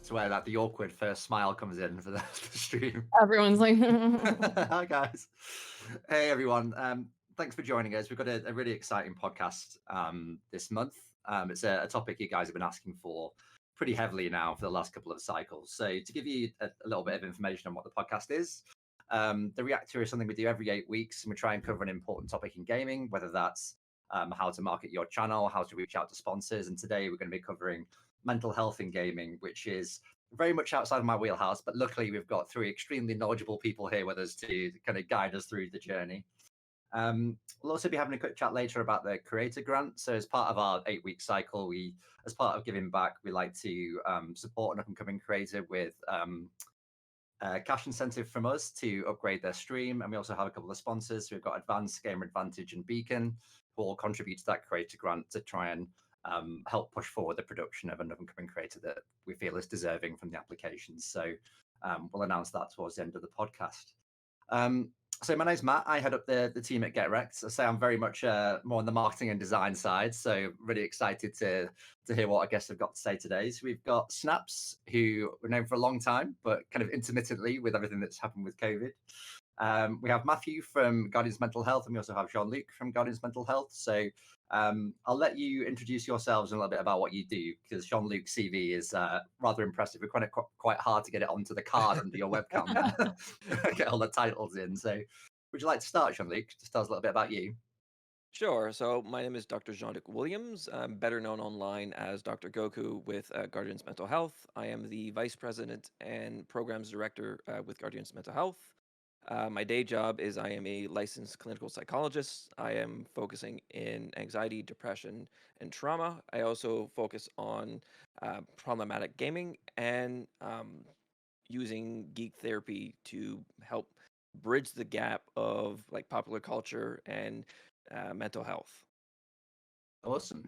It's where that the awkward first smile comes in for the stream. Everyone's like, Hi guys. Hey everyone. Thanks for joining us. We've got a really exciting podcast this month. It's a topic you guys have been asking for pretty heavily now for the last couple of cycles. So to give you a little bit of information on what the podcast is, the Reactor is something we do every 8 weeks, and we try and cover an important topic in gaming, whether that's how to market your channel, how to reach out to sponsors. And today we're going to be covering mental health in gaming, which is very much outside of my wheelhouse, but luckily we've got 3 extremely knowledgeable people here with us to kind of guide us through the journey. We'll also be having a quick chat later about the creator grant. So as part of our 8-week cycle, as part of giving back, we like to support an up-and-coming creator with a cash incentive from us to upgrade their stream. And we also have a couple of sponsors. So we've got Advanced Gamer Advantage and Beacon, who all contribute to that creator grant to try and help push forward the production of an up-and-coming creator that we feel is deserving from the applications. So we'll announce that towards the end of the podcast. So my name's Matt. I head up the team at GETREKT. I say I'm very much more on the marketing and design side. So really excited to hear what our guests have got to say today. So we've got Snaps, who we've known for a long time, but kind of intermittently with everything that's happened with COVID. We have Matthew from Guardians Mental Health, and we also have Jean-Luc from Guardians Mental Health. So I'll let you introduce yourselves and a little bit about what you do, because Jean-Luc's CV is rather impressive. We're quite hard to get it onto the card under your webcam and get all the titles in. So would you like to start, Jean-Luc? Just tell us a little bit about you. Sure. So my name is Dr. Jean-Luc Williams. I'm better known online as Dr. Goku with Guardians Mental Health. I am the Vice President and Programs Director with Guardians Mental Health. My day job is I am a licensed clinical psychologist. I am focusing in anxiety, depression, and trauma. I also focus on problematic gaming and using geek therapy to help bridge the gap of like popular culture and mental health. Awesome.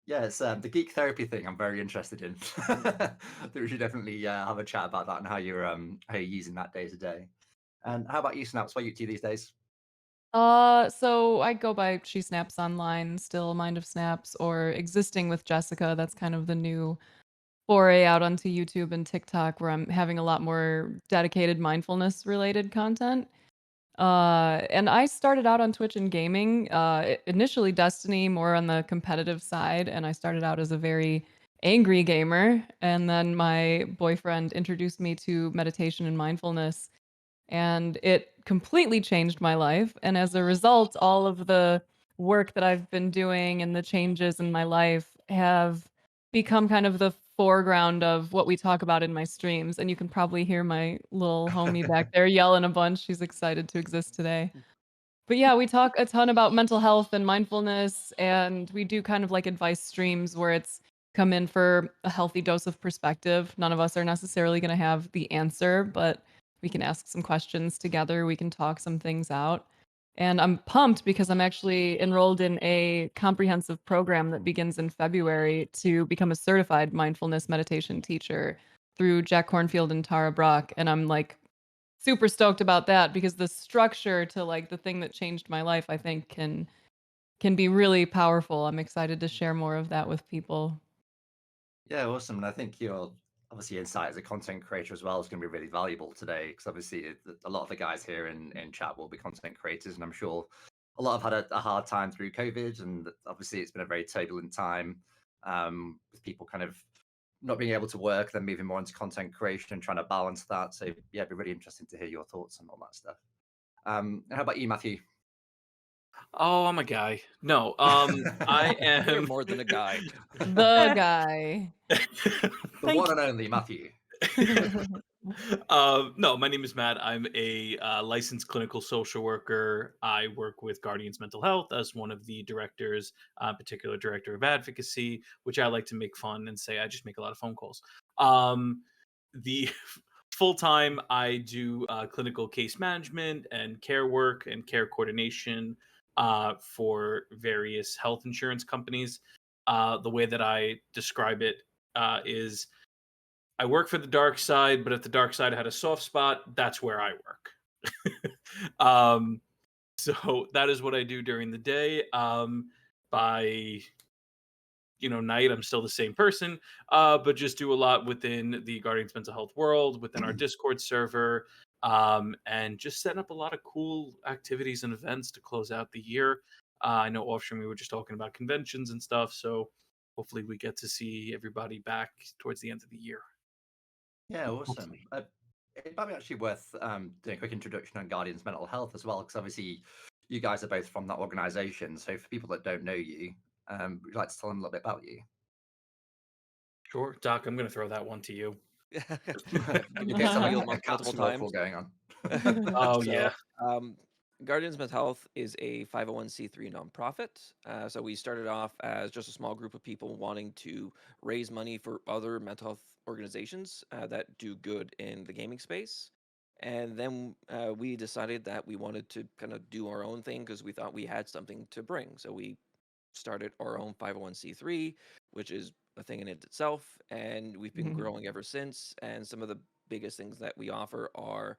Yeah, it's the geek therapy thing I'm very interested in. I think we should definitely have a chat about that and how you're using that day to day. And how about you, Snaps? What are you up to these days? so I go by She Snaps online, still Mind of Snaps, or Existing with Jessica. That's kind of the new foray out onto YouTube and TikTok, where I'm having a lot more dedicated mindfulness related content. And I started out on Twitch and gaming, initially Destiny, more on the competitive side, and I started out as a very angry gamer, and then my boyfriend introduced me to meditation and mindfulness, and it completely changed my life, and as a result, all of the work that I've been doing and the changes in my life have become kind of the foreground of what we talk about in my streams, and you can probably hear my little homie back there yelling a bunch. She's excited to exist today. But yeah, we talk a ton about mental health and mindfulness, and we do kind of like advice streams where it's come in for a healthy dose of perspective. None of us are necessarily going to have the answer, but we can ask some questions together. We can talk some things out. And I'm pumped because I'm actually enrolled in a comprehensive program that begins in February to become a certified mindfulness meditation teacher through Jack Cornfield and Tara Brock. And I'm like super stoked about that because the structure to like the thing that changed my life, I think can be really powerful. I'm excited to share more of that with people. Yeah, awesome. And I think your obviously insight as a content creator as well is going to be really valuable today, because obviously a lot of the guys here in chat will be content creators, and I'm sure a lot have had a hard time through COVID, and obviously it's been a very turbulent time with people kind of not being able to work, then moving more into content creation and trying to balance that. So yeah, it'd be really interesting to hear your thoughts on all that stuff. And how about you, Matthew? Oh, I'm a guy. No, I You're am. more than a guy. The guy. The Thank one and only Matthew. No, my name is Matt. I'm a licensed clinical social worker. I work with Guardians Mental Health as one of the directors, particular director of advocacy, which I like to make fun and say I just make a lot of phone calls. The full time, I do clinical case management and care work and care coordination for various health insurance companies. The way that I describe it is I work for the dark side, but if the dark side had a soft spot, that's where I work. So that is what I do during the day. By night, I'm still the same person, but just do a lot within the Guardians Mental Health world, within our Discord server, and just setting up a lot of cool activities and events to close out the year. I know off stream we were just talking about conventions and stuff, so hopefully we get to see everybody back towards the end of the year. Yeah, awesome. It might be actually worth doing a quick introduction on Guardians Mental Health as well, because obviously you guys are both from that organization. So for people that don't know you, would you like to tell them a little bit about you? Sure, Doc, I'm going to throw that one to you. In case someone Revealed a cat multiple snorkel times. going on. Oh, So, yeah. Guardians Mental Health is a 501c3 nonprofit. So we started off as just a small group of people wanting to raise money for other mental health organizations that do good in the gaming space. And then we decided that we wanted to kind of do our own thing because we thought we had something to bring. So we started our own 501c3, which is a thing in it itself, and we've been growing ever since. And some of the biggest things that we offer are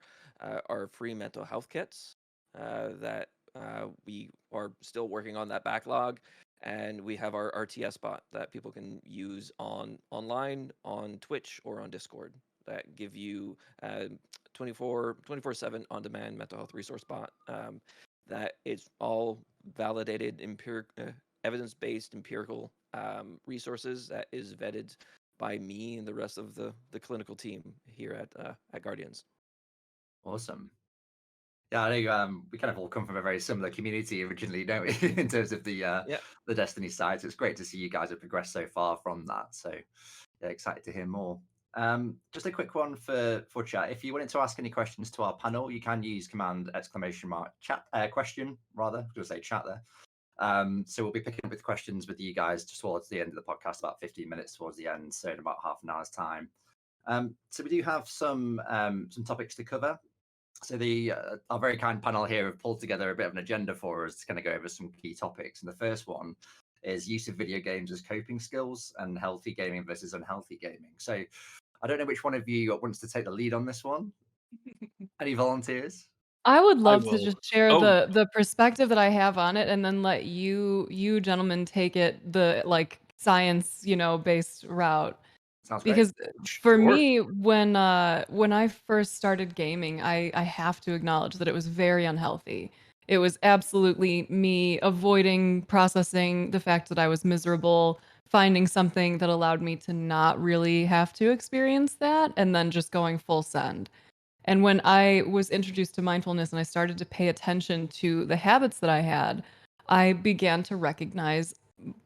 our free mental health kits that we are still working on that backlog. And we have our RTS bot that people can use online, on Twitch, or on Discord that give you 24/7 on-demand mental health resource bot that is all validated, evidence-based, empirical resources that is vetted by me and the rest of the clinical team here at Guardians. Awesome. Yeah, I know we kind of all come from a very similar community originally, don't we, in terms of Yeah. the Destiny side. So it's great to see you guys have progressed so far from that. So yeah, excited to hear more. Just a quick one for chat. If you wanted to ask any questions to our panel, you can use command !chat question rather. I was going to say chat there. So we'll be picking up with questions with you guys just towards the end of the podcast, about 15 minutes towards the end, so in about half an hour's time. So we do have some topics to cover. So our very kind panel here have pulled together a bit of an agenda for us to kind of go over some key topics. And the first one is use of video games as coping skills and healthy gaming versus unhealthy gaming. So I don't know which one of you wants to take the lead on this one. Any volunteers? I would I love to will. just share Oh, the perspective that I have on it, and then let you gentlemen take it the science, based route. Sounds great. Because for sure. me, when I first started gaming, I have to acknowledge that it was very unhealthy. It was absolutely me avoiding processing the fact that I was miserable, finding something that allowed me to not really have to experience that, and then just going full send. And when I was introduced to mindfulness and I started to pay attention to the habits that I had, I began to recognize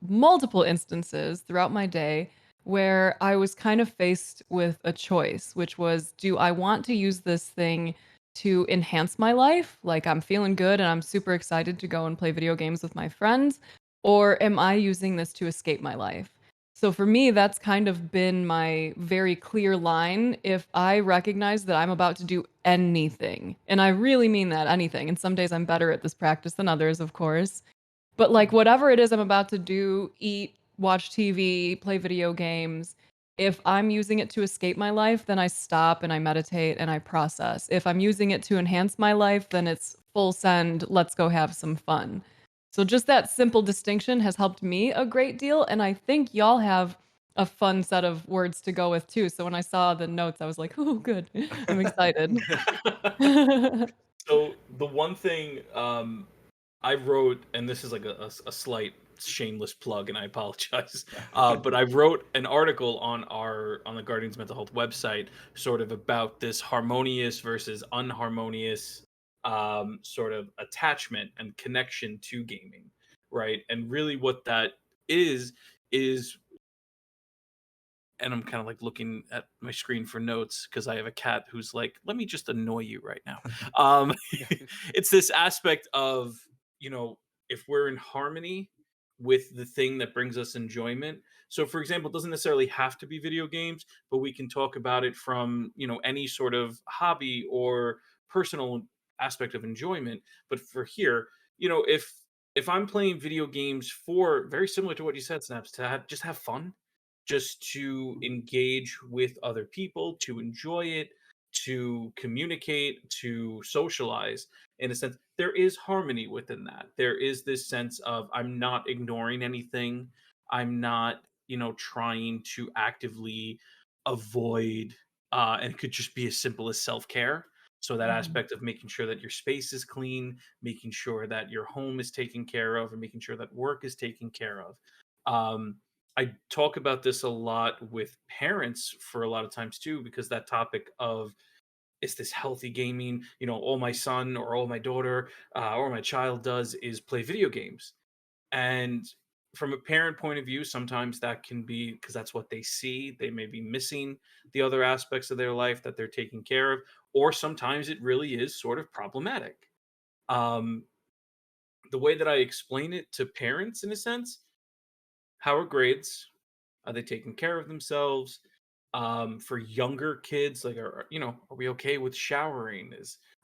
multiple instances throughout my day where I was kind of faced with a choice, which was, do I want to use this thing to enhance my life? Like, I'm feeling good and I'm super excited to go and play video games with my friends. Or am I using this to escape my life? So for me, that's kind of been my very clear line. If I recognize that I'm about to do anything, and I really mean that, anything, and some days I'm better at this practice than others, of course, but like whatever it is I'm about to do, eat, watch TV, play video games, if I'm using it to escape my life, then I stop and I meditate and I process. If I'm using it to enhance my life, then it's full send, let's go have some fun. So just that simple distinction has helped me a great deal, and I think y'all have a fun set of words to go with too. So when I saw the notes, I was like, "Oh, good. I'm excited." So the one thing I wrote, and this is like a slight shameless plug, and I apologize, but I wrote an article on the Guardians Mental Health website, sort of about this harmonious versus unharmonious sort of attachment and connection to gaming, right? And really, what that is, and I'm kind of like looking at my screen for notes because I have a cat who's like, let me just annoy you right now. Um, it's this aspect of, if we're in harmony with the thing that brings us enjoyment. So, for example, it doesn't necessarily have to be video games, but we can talk about it from, any sort of hobby or personal aspect of enjoyment. But for here, if I'm playing video games for very similar to what you said, Snaps, to just have fun, just to engage with other people, to enjoy it, to communicate, to socialize. In a sense, there is harmony within that. There is this sense of I'm not ignoring anything. I'm not trying to actively avoid, and it could just be as simple as self-care. So that aspect of making sure that your space is clean, making sure that your home is taken care of, and making sure that work is taken care of. Um, I talk about this a lot with parents for a lot of times too, because that topic of, is this healthy gaming? All my son or all my daughter or my child does is play video games. And from a parent point of view, sometimes that can be because that's what they see. They may be missing the other aspects of their life that they're taking care of, or sometimes it really is sort of problematic. Um, the way that I explain it to parents, in a sense, how are grades? Are they taking care of themselves? For younger kids, like, are we okay with showering?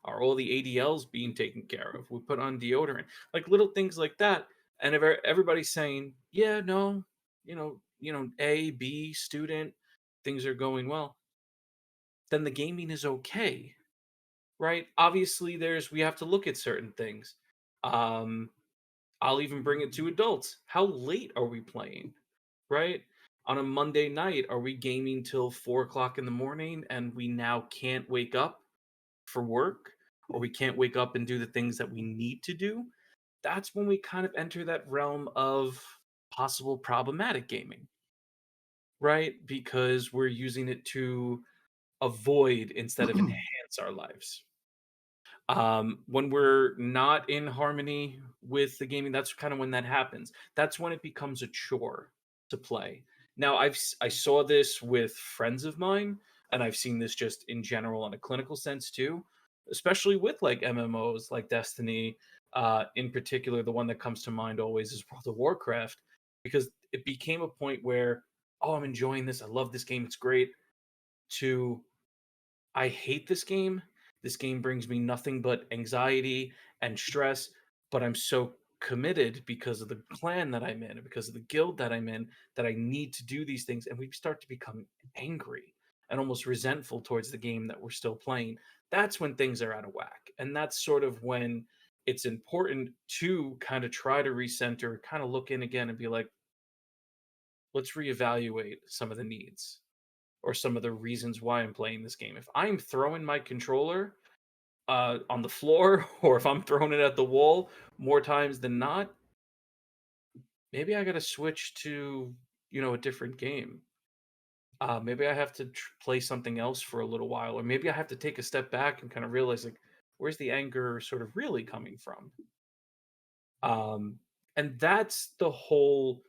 Are all the ADLs being taken care of? We put on deodorant, like little things like that. And if everybody's saying, yeah, no, A, B student, things are going well, then the gaming is okay, right? Obviously, we have to look at certain things. Um, I'll even bring it to adults. How late are we playing? Right? On a Monday night, are we gaming till 4 o'clock in the morning and we now can't wake up for work, or we can't wake up and do the things that we need to do? That's when we kind of enter that realm of possible problematic gaming, right? Because we're using it to avoid instead of enhance our lives. When we're not in harmony with the gaming, that's kind of when that happens. That's when it becomes a chore to play. Now, I saw this with friends of mine, and I've seen this just in general in a clinical sense too, especially with like MMOs like Destiny. In particular, the one that comes to mind always is World of Warcraft, because it became a point where, oh, I'm enjoying this. I love this game. It's great. To, I hate this game. This game brings me nothing but anxiety and stress, but I'm so committed because of the clan that I'm in, and because of the guild that I'm in, that I need to do these things. And we start to become angry and almost resentful towards the game that we're still playing. That's when things are out of whack. And that's sort of when it's important to kind of try to recenter, kind of look in again and be like, let's reevaluate some of the needs or some of the reasons why I'm playing this game. If I'm throwing my controller on the floor, or if I'm throwing it at the wall more times than not, maybe I got to switch to a different game. Maybe I have to play something else for a little while, or maybe I have to take a step back and kind of realize, like, where's the anger sort of really coming from? And that's the whole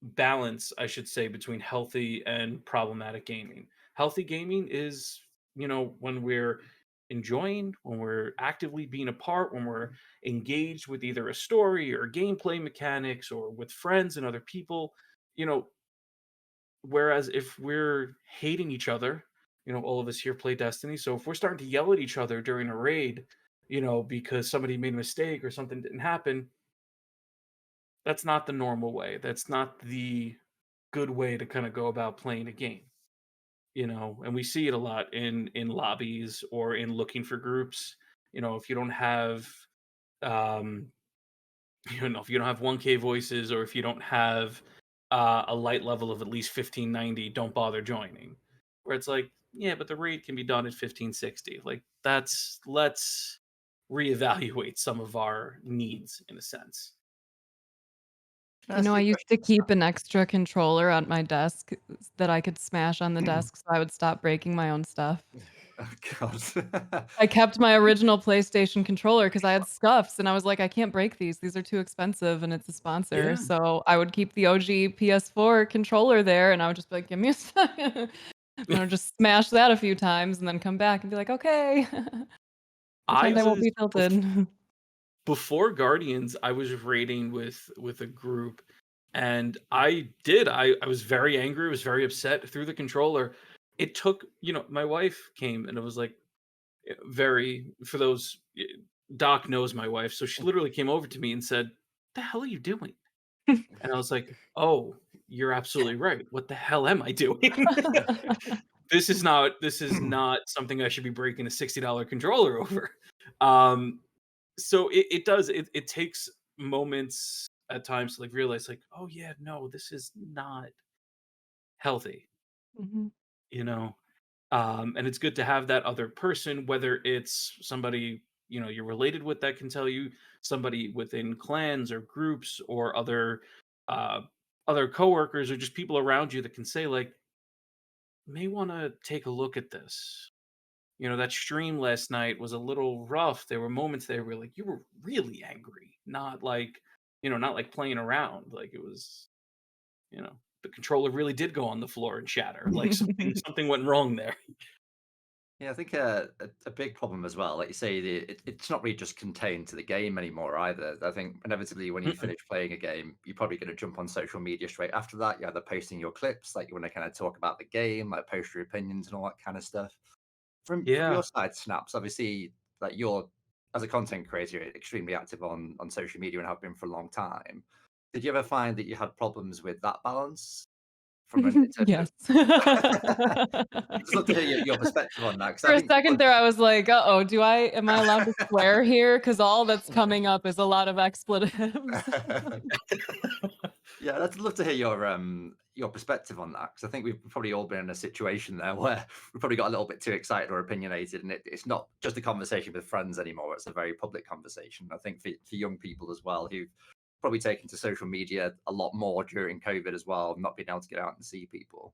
balance, I should say, between healthy and problematic gaming. Healthy gaming is, when we're enjoying, when we're actively being a part, when we're engaged with either a story or gameplay mechanics or with friends and other people, you know, whereas if we're hating each other, all of us here play Destiny. So if we're starting to yell at each other during a raid, because somebody made a mistake or something didn't happen, that's not the normal way. That's not the good way to kind of go about playing a game. And we see it a lot in lobbies or in looking for groups. If you don't have um if you don't have 1K voices, or if you don't have a light level of at least 1590, don't bother joining. Where it's like, yeah, but the raid can be done at 1560. Like, let's reevaluate some of our needs in a sense. I used to keep an extra controller at my desk that I could smash on the desk so I would stop breaking my own stuff. Oh, God. I kept my original PlayStation controller because I had scuffs, and I was like, "I can't break these. These are too expensive, and it's a sponsor." Yeah. So I would keep the OG PS4 controller there, and I would just be like, "Give me a second." And I would just smash that a few times and then come back and be like, "Okay." Pretend I won't be tilted. Before Guardians, I was raiding with a group, and I was very angry, was very upset through the controller. It took, my wife came, and it was like, very, for those, Doc knows my wife, so she literally came over to me and said, "The hell are you doing?" And I was like, "Oh, you're absolutely right. What the hell am I doing?" This is not something I should be breaking a $60 controller over. So it takes moments at times to like realize, like, oh yeah, no, this is not healthy, Mhm. you know? And it's good to have that other person, whether it's somebody, you're related with that can tell you, somebody within clans or groups or uh, other coworkers or just people around you that can say like, may want to take a look at this. That stream last night was a little rough. There were moments there where like you were really angry, not like playing around. Like it was, you know, the controller really did go on the floor and shatter. Like something went wrong there. Yeah, I think a big problem as well, like you say, it's not really just contained to the game anymore either. I think inevitably when you Mm-mm. finish playing a game, you're probably going to jump on social media straight after that. You're either posting your clips, like you want to kind of talk about the game, like post your opinions and all that kind of stuff. From your Yeah. side, Snaps, obviously, like you're as a content creator, you're extremely active on social media and have been for a long time. Did you ever find that you had problems with that balance in terms of? Yes. Just love to hear your perspective on that because For I a think second there, I was like, "Uh-oh, am I allowed to swear here? Because all that's coming up is a lot of expletives." yeah, I'd love to hear your perspective on that because I think we've probably all been in a situation there where we probably got a little bit too excited or opinionated, and it's not just a conversation with friends anymore. It's a very public conversation. I think for young people as well who've probably taken to social media a lot more during COVID as well, not being able to get out and see people.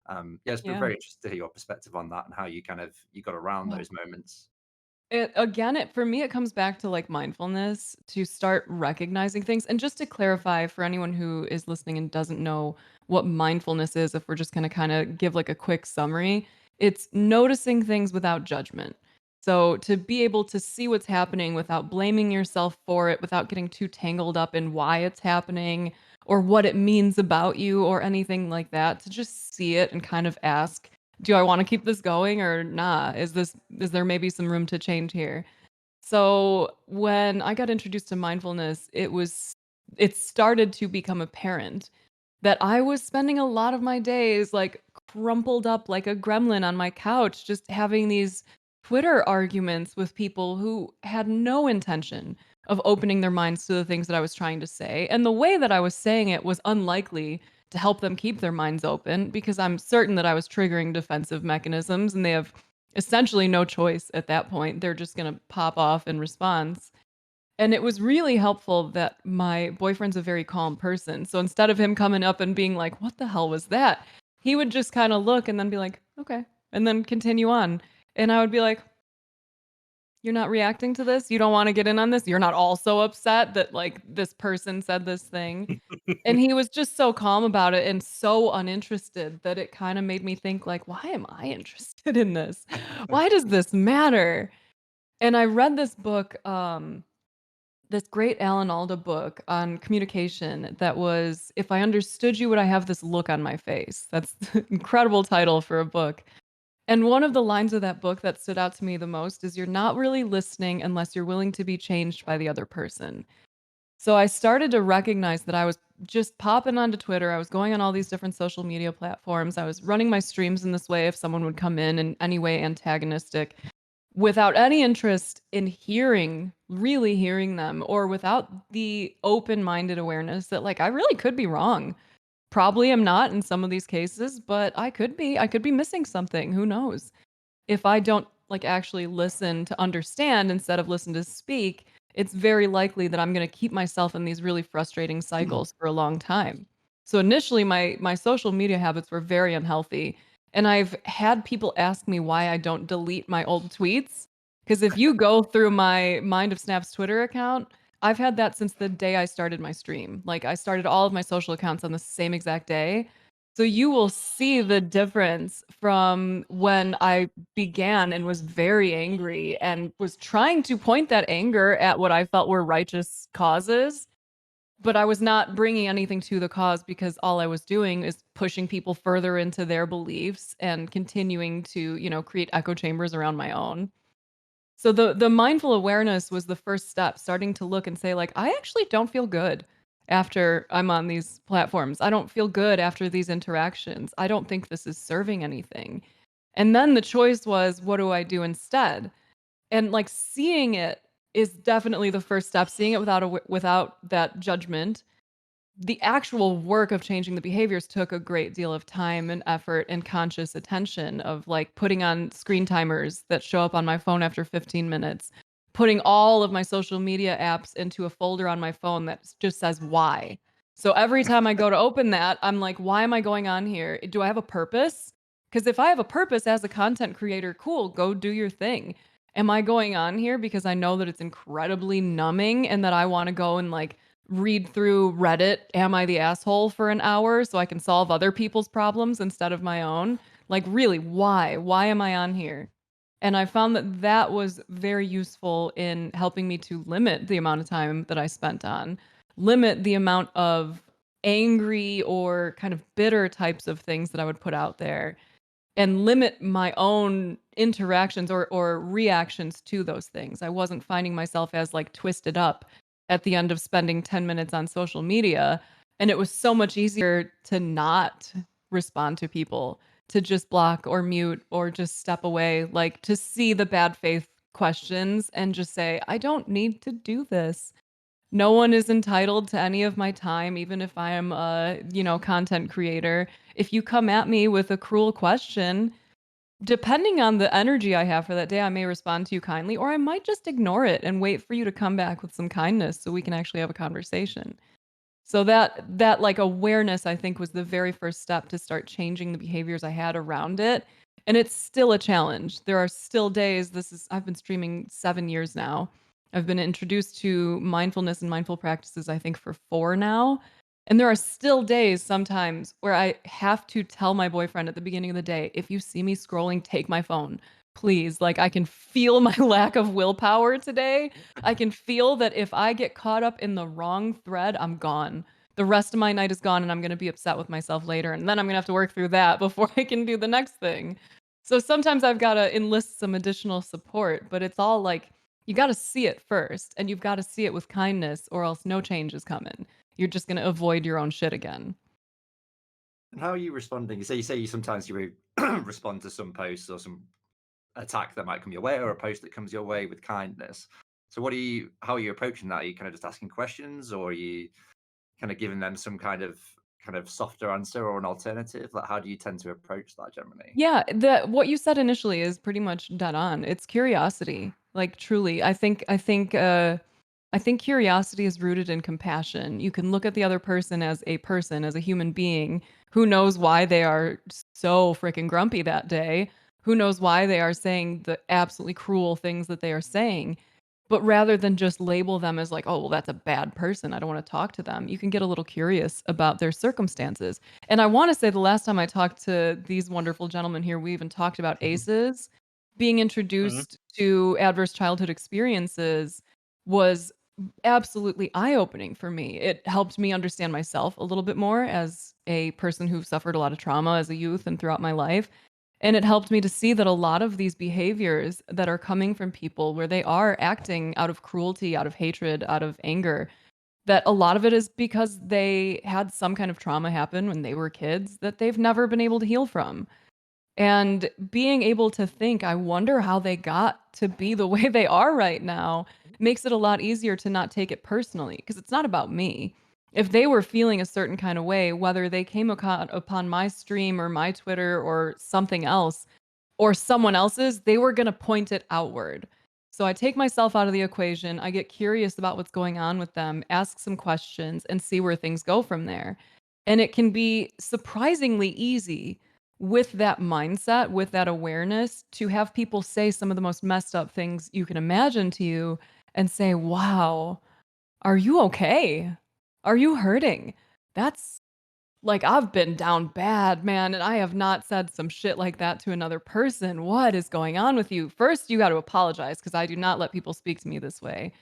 Yeah, it's been Yeah. very interesting to hear your perspective on that and how you got around those moments. For me, it comes back to like mindfulness to start recognizing things. And just to clarify for anyone who is listening and doesn't know what mindfulness is, if we're just going to kind of give like a quick summary, it's noticing things without judgment. So to be able to see what's happening without blaming yourself for it, without getting too tangled up in why it's happening or what it means about you or anything like that, to just see it and kind of ask, do I want to keep this going or not? Is there maybe some room to change here? So when I got introduced to mindfulness, it started to become apparent that I was spending a lot of my days like crumpled up like a gremlin on my couch, just having these Twitter arguments with people who had no intention of opening their minds to the things that I was trying to say. And the way that I was saying it was unlikely to help them keep their minds open because I'm certain that I was triggering defensive mechanisms and they have essentially no choice at that point. They're just going to pop off in response. And it was really helpful that my boyfriend's a very calm person. So instead of him coming up and being like, "What the hell was that?" He would just kind of look and then be like, "Okay," and then continue on. And I would be like, "You're not reacting to this? You don't want to get in on this? You're not also upset that like this person said this thing?" And he was just so calm about it and so uninterested that it kind of made me think like, "Why am I interested in this? Why does this matter?" And I read this great Alan Alda book on communication that was "If I Understood You, Would I Have This Look on My Face?" That's an incredible title for a book. And one of the lines of that book that stood out to me the most is, "You're not really listening unless you're willing to be changed by the other person." So I started to recognize that I was just popping onto Twitter. I was going on all these different social media platforms. I was running my streams in this way if someone would come in any way antagonistic without any interest in really hearing them, or without the open-minded awareness that like I really could be wrong. Probably am not in some of these cases, but I could be. I could be missing something. Who knows? If I don't like actually listen to understand instead of listen to speak, it's very likely that I'm going to keep myself in these really frustrating cycles for a long time. So initially my social media habits were very unhealthy, and I've had people ask me why I don't delete my old tweets, because if you go through my Mind of Snap's Twitter account, I've had that since the day I started my stream. Like I started all of my social accounts on the same exact day. So you will see the difference from when I began and was very angry and was trying to point that anger at what I felt were righteous causes, but I was not bringing anything to the cause because all I was doing is pushing people further into their beliefs and continuing to, create echo chambers around my own. So the mindful awareness was the first step, starting to look and say like, I actually don't feel good after I'm on these platforms. I don't feel good after these interactions. I don't think this is serving anything. And then the choice was, what do I do instead? And like seeing it is definitely the first step, seeing it without that judgment. the actual work of changing the behaviors took a great deal of time and effort and conscious attention of like putting on screen timers that show up on my phone after 15 minutes, putting all of my social media apps into a folder on my phone that just says why. So every time I go to open that, I'm like, why am I going on here? Do I have a purpose? Because if I have a purpose as a content creator, cool, go do your thing. Am I going on here because I know that it's incredibly numbing and that I want to go and like read through Reddit, am I the asshole for an hour so I can solve other people's problems instead of my own? Like, really, why? Why am I on here? And I found that that was very useful in helping me to limit the amount of time that I spent on, limit the amount of angry or kind of bitter types of things that I would put out there, and limit my own interactions or reactions to those things. I wasn't finding myself as like twisted up at the end of spending 10 minutes on social media. And it was so much easier to not respond to people, to just block or mute or just step away, like to see the bad faith questions and just say, I don't need to do this. No one is entitled to any of my time, even if I am a, content creator. If you come at me with a cruel question, depending on the energy I have for that day, I may respond to you kindly, or I might just ignore it and wait for you to come back with some kindness so we can actually have a conversation. So that like awareness, I think, was the very first step to start changing the behaviors I had around it. And it's still a challenge. There are still days, I've been streaming 7 years now. I've been introduced to mindfulness and mindful practices, I think, for 4 now. And there are still days sometimes where I have to tell my boyfriend at the beginning of the day, if you see me scrolling, take my phone. Please. Like, I can feel my lack of willpower today. I can feel that if I get caught up in the wrong thread, I'm gone. The rest of my night is gone and I'm going to be upset with myself later. And then I'm going to have to work through that before I can do the next thing. So sometimes I've got to enlist some additional support, but it's all like you got to see it first and you've got to see it with kindness or else no change is coming. You're just going to avoid your own shit again. And how are you responding? You say you sometimes you respond to some posts or some attack that might come your way or a post that comes your way with kindness. So how are you approaching that? Are you kind of just asking questions, or are you kind of giving them some kind of softer answer or an alternative? Like, how do you tend to approach that generally? Yeah, what you said initially is pretty much dead on. It's curiosity. Like truly. I think curiosity is rooted in compassion. You can look at the other person, as a human being who knows why they are so freaking grumpy that day, who knows why they are saying the absolutely cruel things that they are saying. But rather than just label them as like, oh, well, that's a bad person, I don't want to talk to them, you can get a little curious about their circumstances. And I want to say the last time I talked to these wonderful gentlemen here, we even talked about ACEs. Being introduced to adverse childhood experiences was absolutely eye-opening for me. It helped me understand myself a little bit more as a person who suffered a lot of trauma as a youth and throughout my life. And it helped me to see that a lot of these behaviors that are coming from people where they are acting out of cruelty, out of hatred, out of anger, that a lot of it is because they had some kind of trauma happen when they were kids that they've never been able to heal from. And being able to think, I wonder how they got to be the way they are right now, makes it a lot easier to not take it personally because it's not about me. If they were feeling a certain kind of way, whether they came upon my stream or my Twitter or something else or someone else's, they were going to point it outward. So I take myself out of the equation. I get curious about what's going on with them, ask some questions, and see where things go from there. And it can be surprisingly easy with that mindset, with that awareness, to have people say some of the most messed up things you can imagine to you and say, wow, are you okay? Are you hurting? That's like, I've been down bad, man, and I have not said some shit like that to another person. What is going on with you? First, you got to apologize because I do not let people speak to me this way.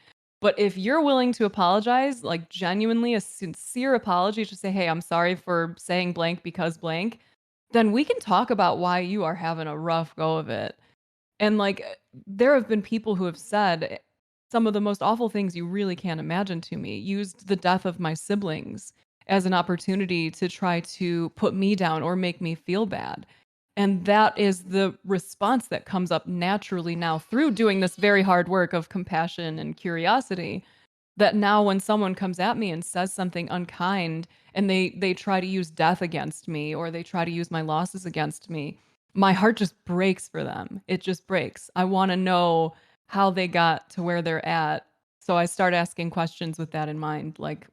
But if you're willing to apologize, like genuinely a sincere apology to say, hey, I'm sorry for saying blank because blank, then we can talk about why you are having a rough go of it. And like, there have been people who have said some of the most awful things you really can't imagine to me, used the death of my siblings as an opportunity to try to put me down or make me feel bad. And that is the response that comes up naturally now through doing this very hard work of compassion and curiosity. that now when someone comes at me and says something unkind and they try to use death against me or they try to use my losses against me, my heart just breaks for them. It just breaks. I want to know how they got to where they're at. So I start asking questions with that in mind, like,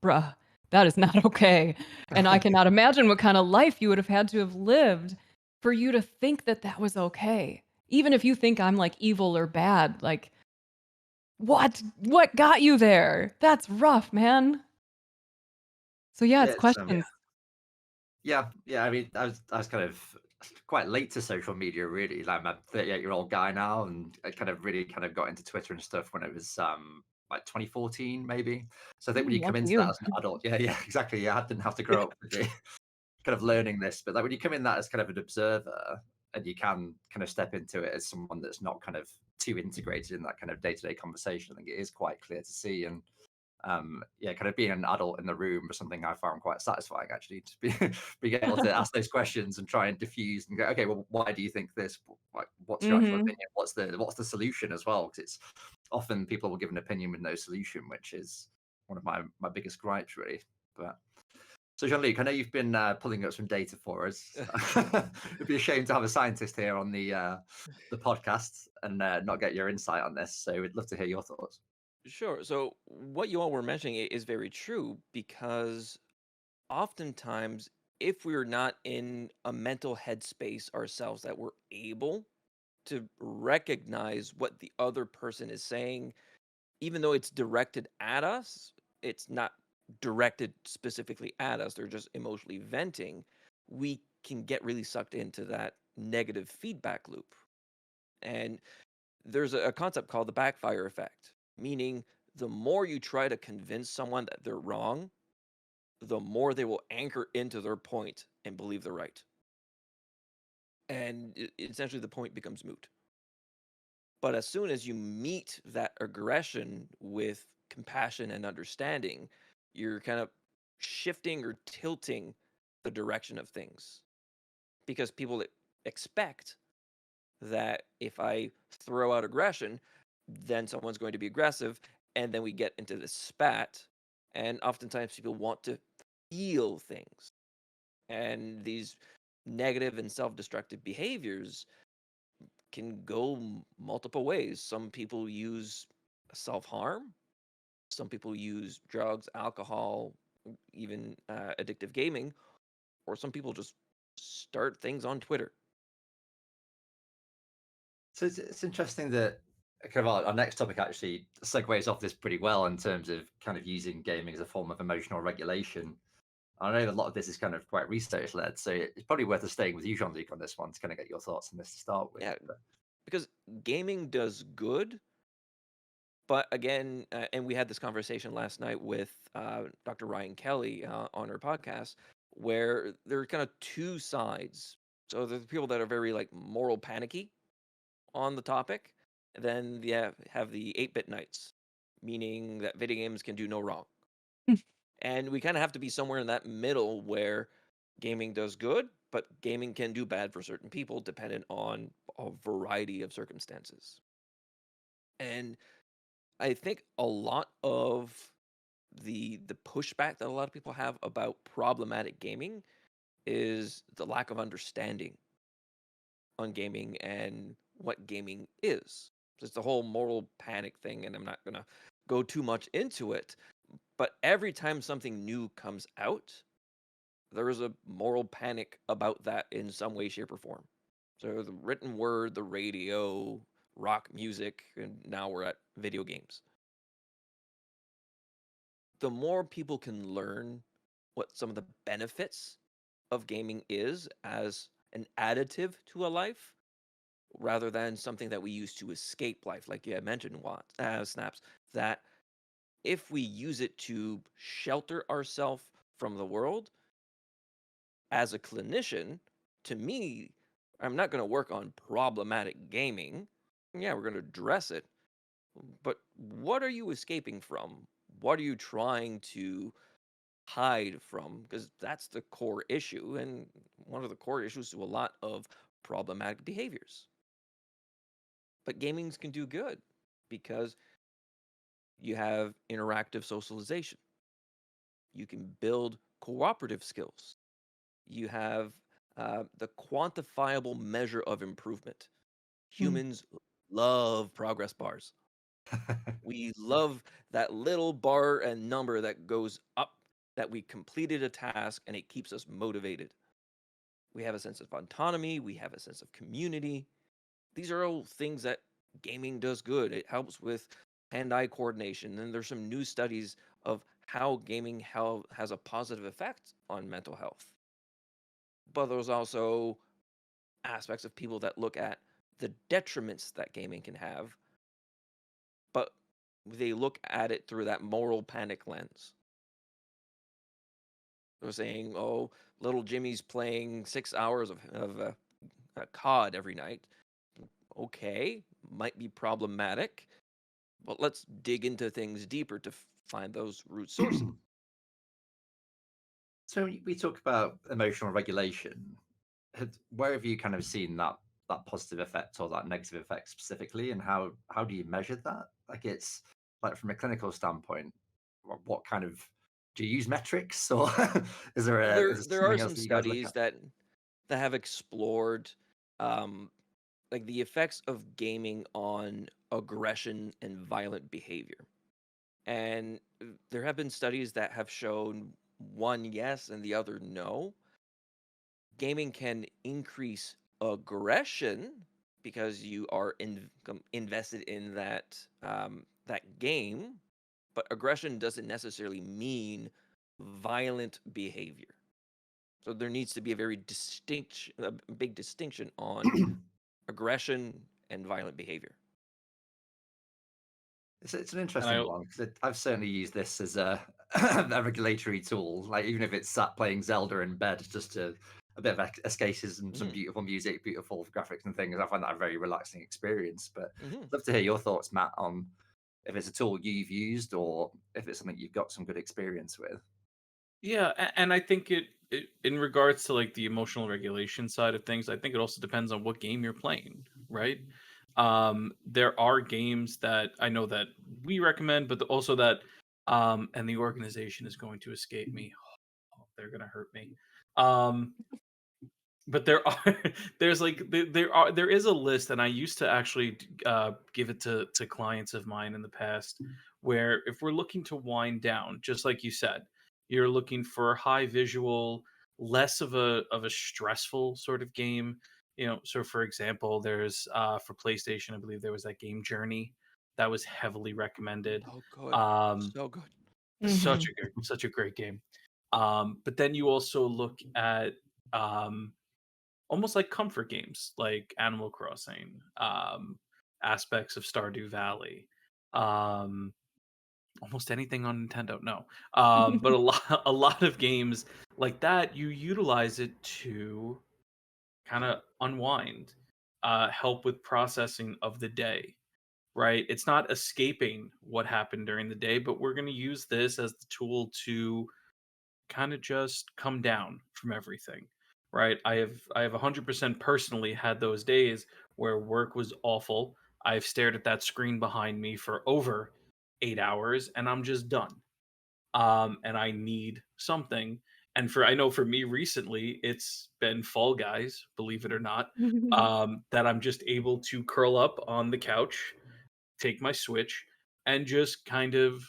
bruh, that is not okay. And I cannot imagine what kind of life you would have had to have lived for you to think that that was okay. Even if you think I'm like evil or bad, like, what got you there? That's rough, man. So yeah, Yeah, it's questions. yeah. I mean, I was kind of quite late to social media, really. Like, I'm a 38-year-old guy now, and I kind of really kind of got into Twitter and stuff when it was like 2014, maybe. So I think when you come Lucky into that you. as an adult, yeah, exactly. Yeah, I didn't have to grow up with it, kind of learning this, but like when you come in that as kind of an observer, and you can kind of step into it as someone that's not kind of too integrated in that kind of day-to-day conversation, I think it is quite clear to see. And yeah, kind of being an adult in the room was something I found quite satisfying, actually, to be being able to ask those questions and try and diffuse and go, okay, well, why do you think this? What's your actual Mhm. opinion? What's the solution as well? Because it's often people will give an opinion with no solution, which is one of my biggest gripes, really. But so, Jean-Luc, I know you've been pulling up some data for us. It'd be a shame to have a scientist here on the podcast and not get your insight on this. So, we'd love to hear your thoughts. Sure. So what you all were mentioning is very true because oftentimes, if we're not in a mental headspace ourselves that we're able to recognize what the other person is saying, even though it's directed at us, it's not directed specifically at us, they're just emotionally venting, we can get really sucked into that negative feedback loop. And there's a concept called the backfire effect, meaning the more you try to convince someone that they're wrong, the more they will anchor into their point and believe they're right. And essentially, the point becomes moot. But as soon as you meet that aggression with compassion and understanding, you're kind of shifting or tilting the direction of things because people expect that if I throw out aggression, then someone's going to be aggressive. And then we get into this spat. And oftentimes people want to feel things. And these negative and self destructive behaviors can go multiple ways. Some people use self harm, some people use drugs, alcohol, even addictive gaming, or some people just start things on Twitter. So it's interesting that kind of our next topic actually segues off this pretty well in terms of kind of using gaming as a form of emotional regulation. I know a lot of this is kind of quite research led, so it's probably worth us staying with you, Jean-Luc, on this one to kind of get your thoughts on this to start with. Yeah, because gaming does good. But again, and we had this conversation last night with Dr. Ryan Kelly on her podcast, where there are kind of two sides. So there's people that are very like moral panicky on the topic, and then you have the 8-bit knights, meaning that video games can do no wrong. And we kind of have to be somewhere in that middle where gaming does good, but gaming can do bad for certain people, dependent on a variety of circumstances. And I think a lot of the pushback that a lot of people have about problematic gaming is the lack of understanding on gaming and what gaming is. It's the whole moral panic thing, and I'm not gonna go too much into it. But every time something new comes out, there is a moral panic about that in some way, shape, or form. So the written word, the radio, rock music, and now we're at video games. The more people can learn what some of the benefits of gaming is as an additive to a life rather than something that we use to escape life, like you had mentioned, Snaps, that if we use it to shelter ourselves from the world, as a clinician, to me, I'm not going to work on problematic gaming. Yeah, we're going to address it. But what are you escaping from? What are you trying to hide from? Because that's the core issue, and one of the core issues to a lot of problematic behaviors. But gamings can do good because You have interactive socialization. You can build cooperative skills. You have the quantifiable measure of improvement. Mm. Humans love progress bars. We love that little bar and number that goes up, that we completed a task and it keeps us motivated. We have a sense of autonomy. We have a sense of community. These are all things that gaming does good. It helps with hand-eye coordination. And there's some new studies of how gaming has a positive effect on mental health. But there's also aspects of people that look at the detriments that gaming can have, but they look at it through that moral panic lens. They're saying, oh, little Jimmy's playing 6 hours of COD every night. Okay, might be problematic, but let's dig into things deeper to find those root sources. So we talk about emotional regulation. Where have you kind of seen that positive effect or that negative effect specifically, and how do you measure that? Like, it's like from a clinical standpoint, what kind of, do you use metrics, or is there There are something else some that you guys look studies at? that have explored um, like the effects of gaming on aggression and violent behavior. And there have been studies that have shown one yes and the other no. Gaming can increase aggression because you are invested in that game, but aggression doesn't necessarily mean violent behavior. So there needs to be a big distinction on aggression and violent behavior. It's an And I interesting one, because I've certainly used this as a a regulatory tool. Like, even if it's sat playing Zelda in bed, just to a bit of escapism, some Mhm, beautiful music, beautiful graphics and things. I find that a very relaxing experience. But mhm. I'd love to hear your thoughts, Matt, on if it's a tool you've used or if it's something you've got some good experience with. Yeah, and I think it in regards to like the emotional regulation side of things, I think it also depends on what game you're playing, right? There are games that I know that we recommend, but also that and the organization is going to escape me. Oh, they're gonna hurt me. Um, but there are there is a list, and I used to actually give it to clients of mine in the past, where if we're looking to wind down, just like you said, you're looking for high visual, less of a stressful sort of game. So for example, there's for PlayStation, I believe there was that game Journey that was heavily recommended. Oh, good. Um, So good. Mhm. such a great game. But then you also look at um, almost like comfort games like Animal Crossing, aspects of Stardew Valley, um, almost anything on Nintendo. No, but a lot a lot of games like that, you utilize it to kind of unwind, help with processing of the day. Right, it's not escaping what happened during the day, but we're going to use this as the tool to kind of just come down from everything, right? I have 100% personally had those days where work was awful. I've stared at that screen behind me for over 8 hours and I'm just done. And I need something. And for I know for me recently it's been Fall Guys, believe it or not. That I'm just able to curl up on the couch, take my Switch, and just kind of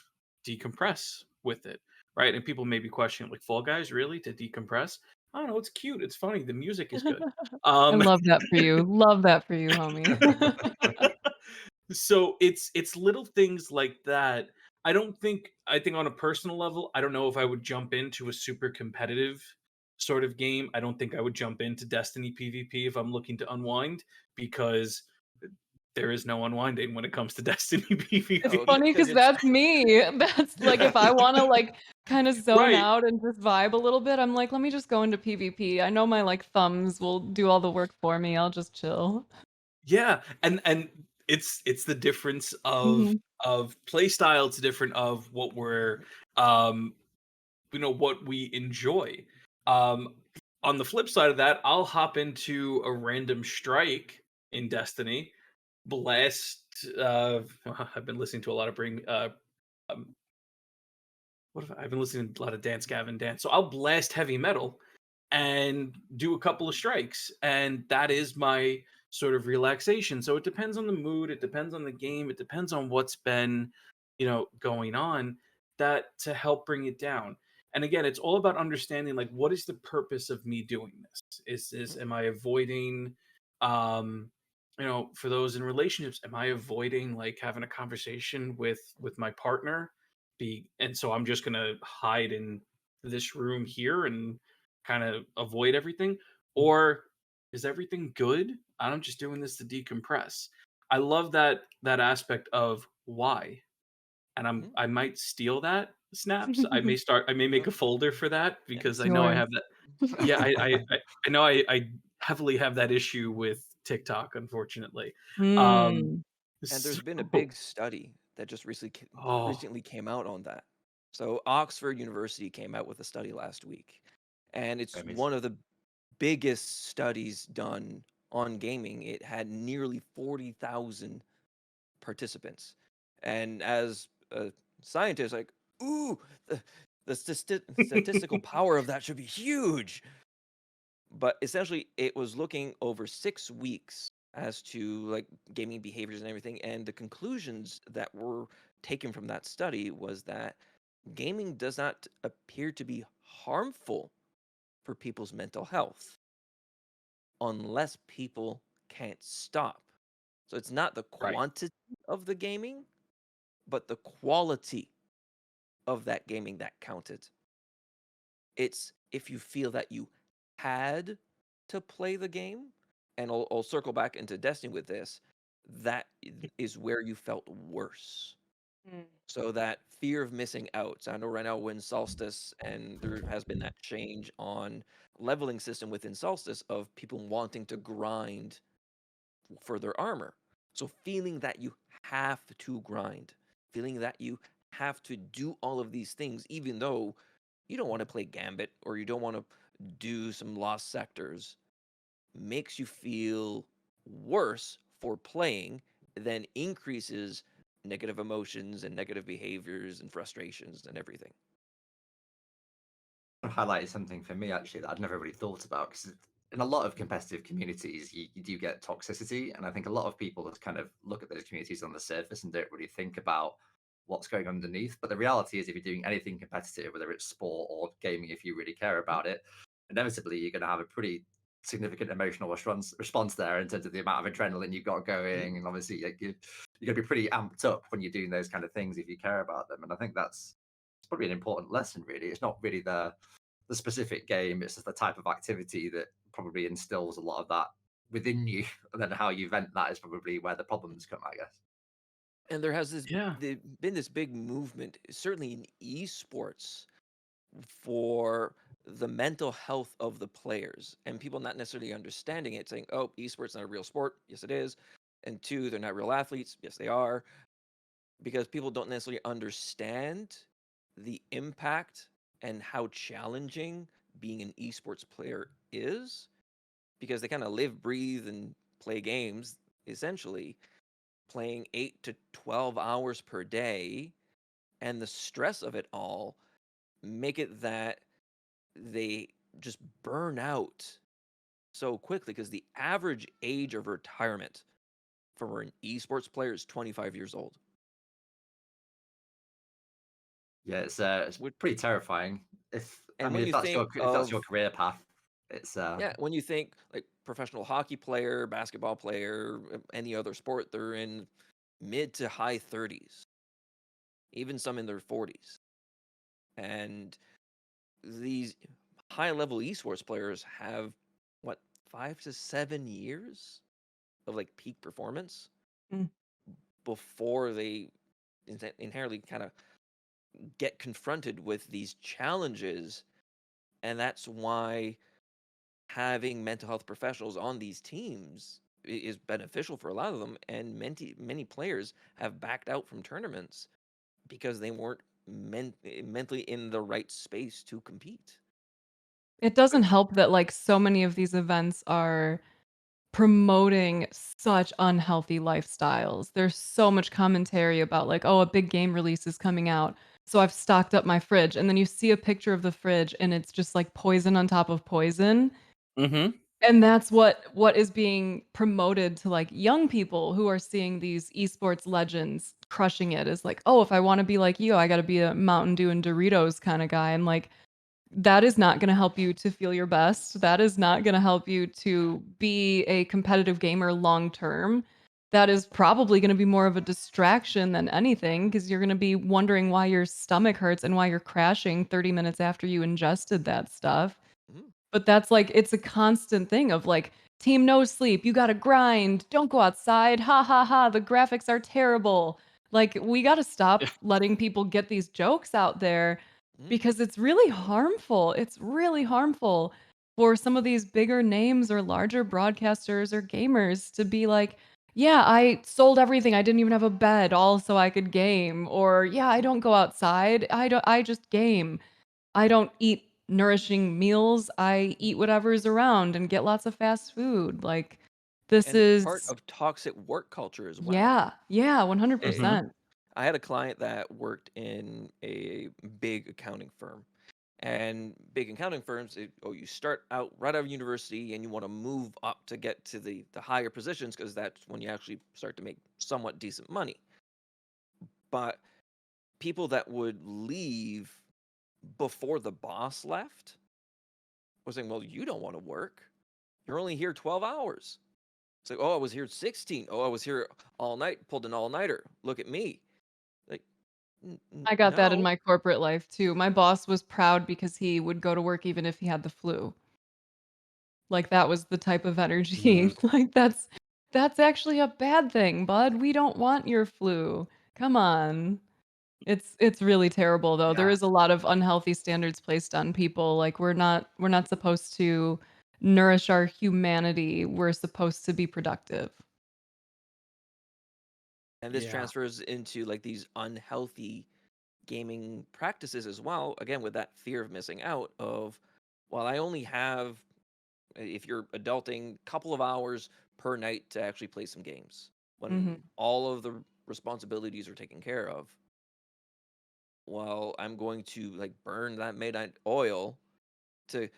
decompress with it, right? And people may be questioning, like, Fall Guys, really, to decompress? I don't know. It's cute. It's funny. The music is good. I Um, love that for you. Love that for you, homie. so it's little things like that. I think on a personal level, I don't know if I would jump into a super competitive sort of game. I don't think I would jump into Destiny PvP if I'm looking to unwind, because there is no unwinding when it comes to Destiny It's Oh, PvP. funny because because it's that's me. That's like if I wanna, like, kinda zone Right. out and just vibe a little bit, I'm like, "Let me just go into PvP." I know my, like, thumbs will do all the work for me, I'll just chill. Yeah, and it's the difference Mhm. of play style. It's different of what we're um what we enjoy. Um on the flip side of that, I'll hop into a random strike in Destiny, blast I've been listening to a lot of um, I've been listening to a lot of Dance Gavin Dance, so I'll blast heavy metal and do a couple of strikes, and that is my sort of relaxation. So it depends on the mood, it depends on the game, it depends on what's been, going on, that to help bring it down. And again, it's all about understanding, like, what is the purpose of me doing this? Am I avoiding, um for those in relationships, am I avoiding like having a conversation with my partner? And so I'm just gonna hide in this room here and kind of avoid everything? Or is everything good? I'm just doing this to decompress. I love that aspect of why. And Mhm. I might steal that snaps. I may make a folder for that Yeah. because It's I know I yours. have that. Yeah, I know I heavily have that issue with TikTok, unfortunately. Um Mm. And there's been a so, big study that just oh, recently came out on that. So Oxford University came out with a study last week, and it's Amazing. one of the biggest studies done on gaming. It had nearly 40,000 participants. And as a scientist, like, ooh, the, the statistical power of that should be huge. But essentially, it was looking over 6 weeks as to like gaming behaviors and everything. And the conclusions that were taken from that study was that gaming does not appear to be harmful for people's mental health unless people can't stop. So it's not the right. quantity of the gaming, but the quality of that gaming that counted. It's if you feel that you had to play the game, and I'll circle back into Destiny with this, that is where you felt worse. Mm. So that fear of missing out. So I know right now we're in Solstice, and there has been that change on leveling system within Solstice of people wanting to grind for their armor. So feeling that you have to grind, feeling that you have to do all of these things, even though you don't want to play Gambit or you don't want to do some lost sectors, makes you feel worse for playing, then increases negative emotions and negative behaviors and frustrations and everything. Highlighted something for me actually that I'd never really thought about, because in a lot of competitive communities you do get toxicity, and I think a lot of people just kind of look at those communities on the surface and don't really think about what's going on underneath. But the reality is, if you're doing anything competitive, whether it's sport or gaming, if you really care about it, inevitably you're going to have a pretty significant emotional response there in terms of the amount of adrenaline you've got going, and obviously like, you're going to be pretty amped up when you're doing those kind of things if you care about them. And I think that's probably an important lesson, really. It's not really the specific game, it's just the type of activity that probably instills a lot of that within you. And then how you vent that is probably where the problems come, I guess. And there has Yeah. been this big movement, certainly in esports, for the mental health of the players and people not necessarily understanding it, saying, oh, esports not a real sport. Yes, it is. And two, they're not real athletes. Yes, they are. Because people don't necessarily understand the impact and how challenging being an esports player is, because they kind of live, breathe, and play games, essentially, playing 8 to 12 hours per day. And the stress of it all make it that they just burn out so quickly, because the average age of retirement for an esports player is 25 years old. Yeah, it's Which, pretty terrifying. If I and mean, when if you that's think your of, career path, it's yeah, when you think like professional hockey player, basketball player, any other sport, they're in mid to high 30s, even some in their 40s. And these high level esports players have what, 5 to 7 years of like peak performance Mm. before they inherently kind of get confronted with these challenges. And that's why having mental health professionals on these teams is beneficial for a lot of them. And many players have backed out from tournaments because they weren't mentally in the right space to compete. It doesn't help that, like, so many of these events are promoting such unhealthy lifestyles. There's so much commentary about like, oh, a big game release is coming out. So I've stocked up my fridge. And then you see a picture of the fridge and it's just like poison on top of poison. Mm-hmm. And that's what is being promoted to like young people who are seeing these esports legends crushing it is like, oh, if I want to be like you, I got to be a Mountain Dew and Doritos kind of guy. And like, that is not going to help you to feel your best. That is not going to help you to be a competitive gamer long term. That is probably going to be more of a distraction than anything because you're going to be wondering why your stomach hurts and why you're crashing 30 minutes after you ingested that stuff. Mhm. But that's like, it's a constant thing of like, team no sleep, you got to grind, don't go outside, ha ha ha, the graphics are terrible. Like, we got to stop letting people get these jokes out there Mhm. because it's really harmful. It's really harmful for some of these bigger names or larger broadcasters or gamers to be like, yeah, I sold everything. I didn't even have a bed all so I could game. Or yeah, I don't go outside. I just game. I don't eat nourishing meals. I eat whatever's around and get lots of fast food. Like this And it's part is of toxic work culture as well. yeah, yeah, Eh, 100%. I had a client that worked in a big accounting firm. And big accounting firms, you start out right out of university and you want to move up to get to the higher positions because that's when you actually start to make somewhat decent money. But people that would leave before the boss left was saying, well, you don't want to work. You're only here 12 hours. It's like, oh, I was here 16. Oh, I was here all night, pulled an all-nighter. Look at me. Like, I got that in no. my corporate life too. My boss was proud because he would go to work even if he had the flu. Like that was the type of energy. Mm, Like that's actually a bad thing, bud. We don't want your flu. Come on. It's really terrible though. There Yeah. is a lot of unhealthy standards placed on people. Like we're not supposed to nourish our humanity. We're supposed to be productive. and this Yeah. transfers into like these unhealthy gaming practices as well. Again, with that fear of missing out of, well, I only have, if you're adulting, couple of hours per night to actually play some games when Mhm. all of the responsibilities are taken care of. Well, I'm going to like burn that midnight oil to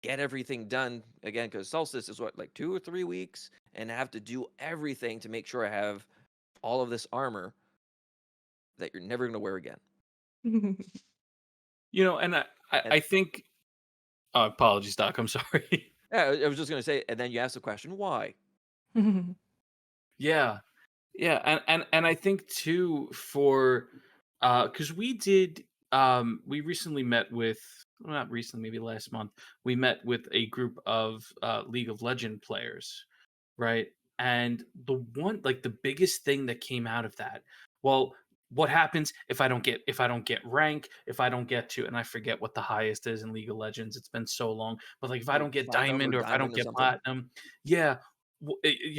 get everything done again because solstice is what, like 2 or 3 weeks, and I have to do everything to make sure I have all of this armor that you're never going to wear again. And I, I And I think. Apologies, Doc. I'm sorry. yeah, I was just going to say, and then you ask the question, why? Yeah. Yeah, and I think too for because we recently met with, well, not recently, maybe last month, we met with a group of League of Legend players, right? And the biggest thing that came out of that, well, what happens if I don't get rank, if I don't get to, and I forget what the highest is in League of Legends, it's been so long, but like if I Like don't get platinum or diamond or if I don't diamond or get something. platinum, yeah,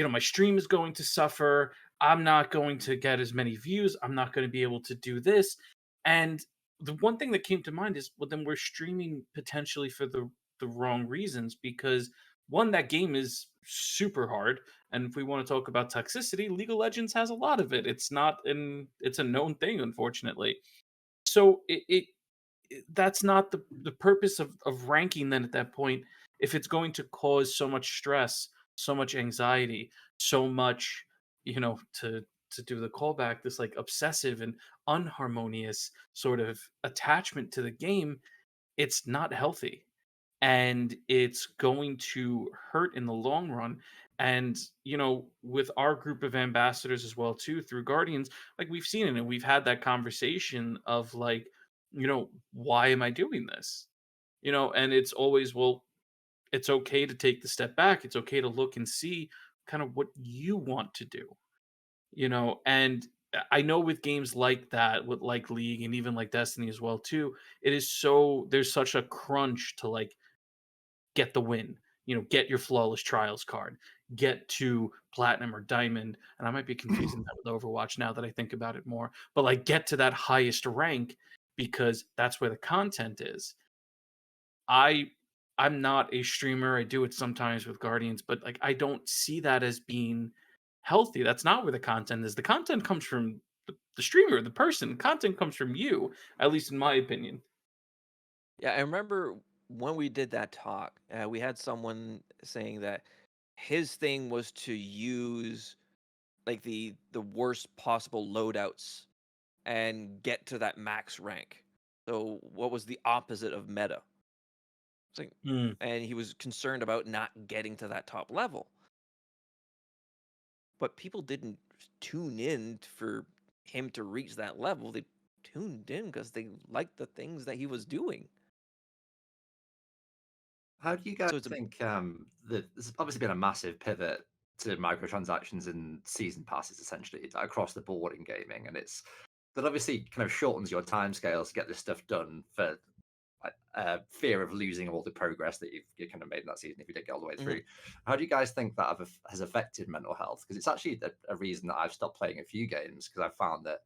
my stream is going to suffer. I'm not going to get as many views. I'm not going to be able to do this. And the one thing that came to mind is, well, then we're streaming potentially for the wrong reasons because one, that game is super hard. And if we want to talk about toxicity, League of Legends has a lot of it. It's a known thing, unfortunately. So that's not the purpose of ranking then at that point. If it's going to cause so much stress, so much anxiety, so much, to do the callback, this like obsessive and unharmonious sort of attachment to the game, it's not healthy and it's going to hurt in the long run. And with our group of ambassadors as well too, through Guardians, like we've seen it and we've had that conversation of like, why am I doing this? And it's always, well, it's okay to take the step back, it's okay to look and see kind of what you want to do. And I know with games like that, with like League and even like Destiny as well too, there's such a crunch to like get the win, get your flawless trials card, get to platinum or diamond. And I might be confusing that with Overwatch now that I think about it more, but like get to that highest rank because that's where the content is. I I'm not a streamer. I do it sometimes with Guardians, but like I don't see that as being healthy. That's not where the content is. The content comes from the streamer, the person. Content comes from you, at least in my opinion. Yeah, I remember when we did that talk, we had someone saying that his thing was to use like the worst possible loadouts and get to that max rank. So what was the opposite of meta? It's like, Mm. and he was concerned about not getting to that top level. But people didn't tune in for him to reach that level. They tuned in because they liked the things that he was doing. How do you guys So it's a think there's obviously been a massive pivot to microtransactions and season passes essentially like, across the board in gaming, and it's that obviously kind of shortens your timescales to get this stuff done for fear of losing all the progress that you kind of made in that season if you did get all the way Mhm. through. How do you guys think that has affected mental health? Because it's actually a reason that I've stopped playing a few games because I've found that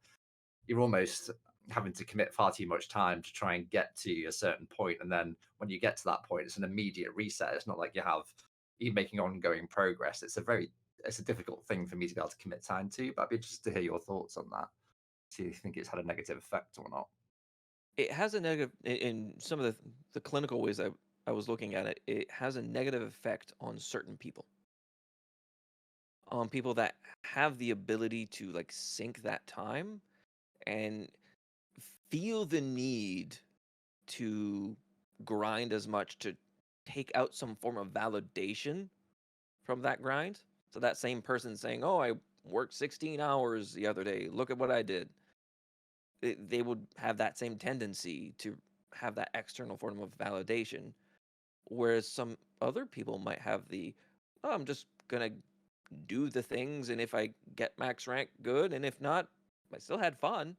you're almost having to commit far too much time to try and get to a certain point, and then when you get to that point, it's an immediate reset. It's not like you're making ongoing progress. It's a difficult thing for me to be able to commit time to. But I'd be interested to hear your thoughts on that. Do you think it's had a negative effect or not? It has a negative in some of the clinical ways I was looking at it. It has a negative effect on certain people, on people that have the ability to like sink that time and feel the need to grind as much to take out some form of validation from that grind. So that same person saying, "Oh, I worked 16 hours the other day. Look at what I did." They would have that same tendency to have that external form of validation, whereas some other people might have the, "Oh, I'm just gonna do the things, and if I get max rank, good, and if not, I still had fun."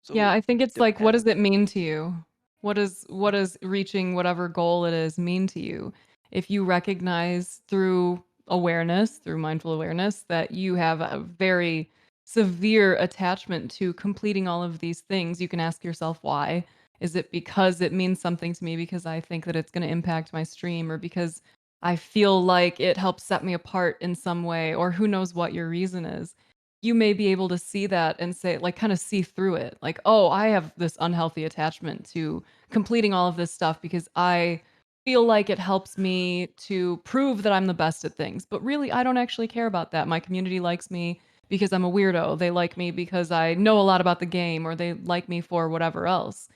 So Yeah, it I think it's like, what does it depends. mean to you? What does reaching whatever goal it is mean to you? If you recognize through awareness, through mindful awareness, that you have a very severe attachment to completing all of these things, you can ask yourself why. Is it because it means something to me because I think that it's going to impact my stream, or because I feel like it helps set me apart in some way, or who knows what your reason is? You may be able to see that and say, like, kind of see through it. Like, oh, I have this unhealthy attachment to completing all of this stuff because I feel like it helps me to prove that I'm the best at things. But really, I don't actually care about that. My community likes me because I'm a weirdo. They like me because I know a lot about the game, or they like me for whatever else.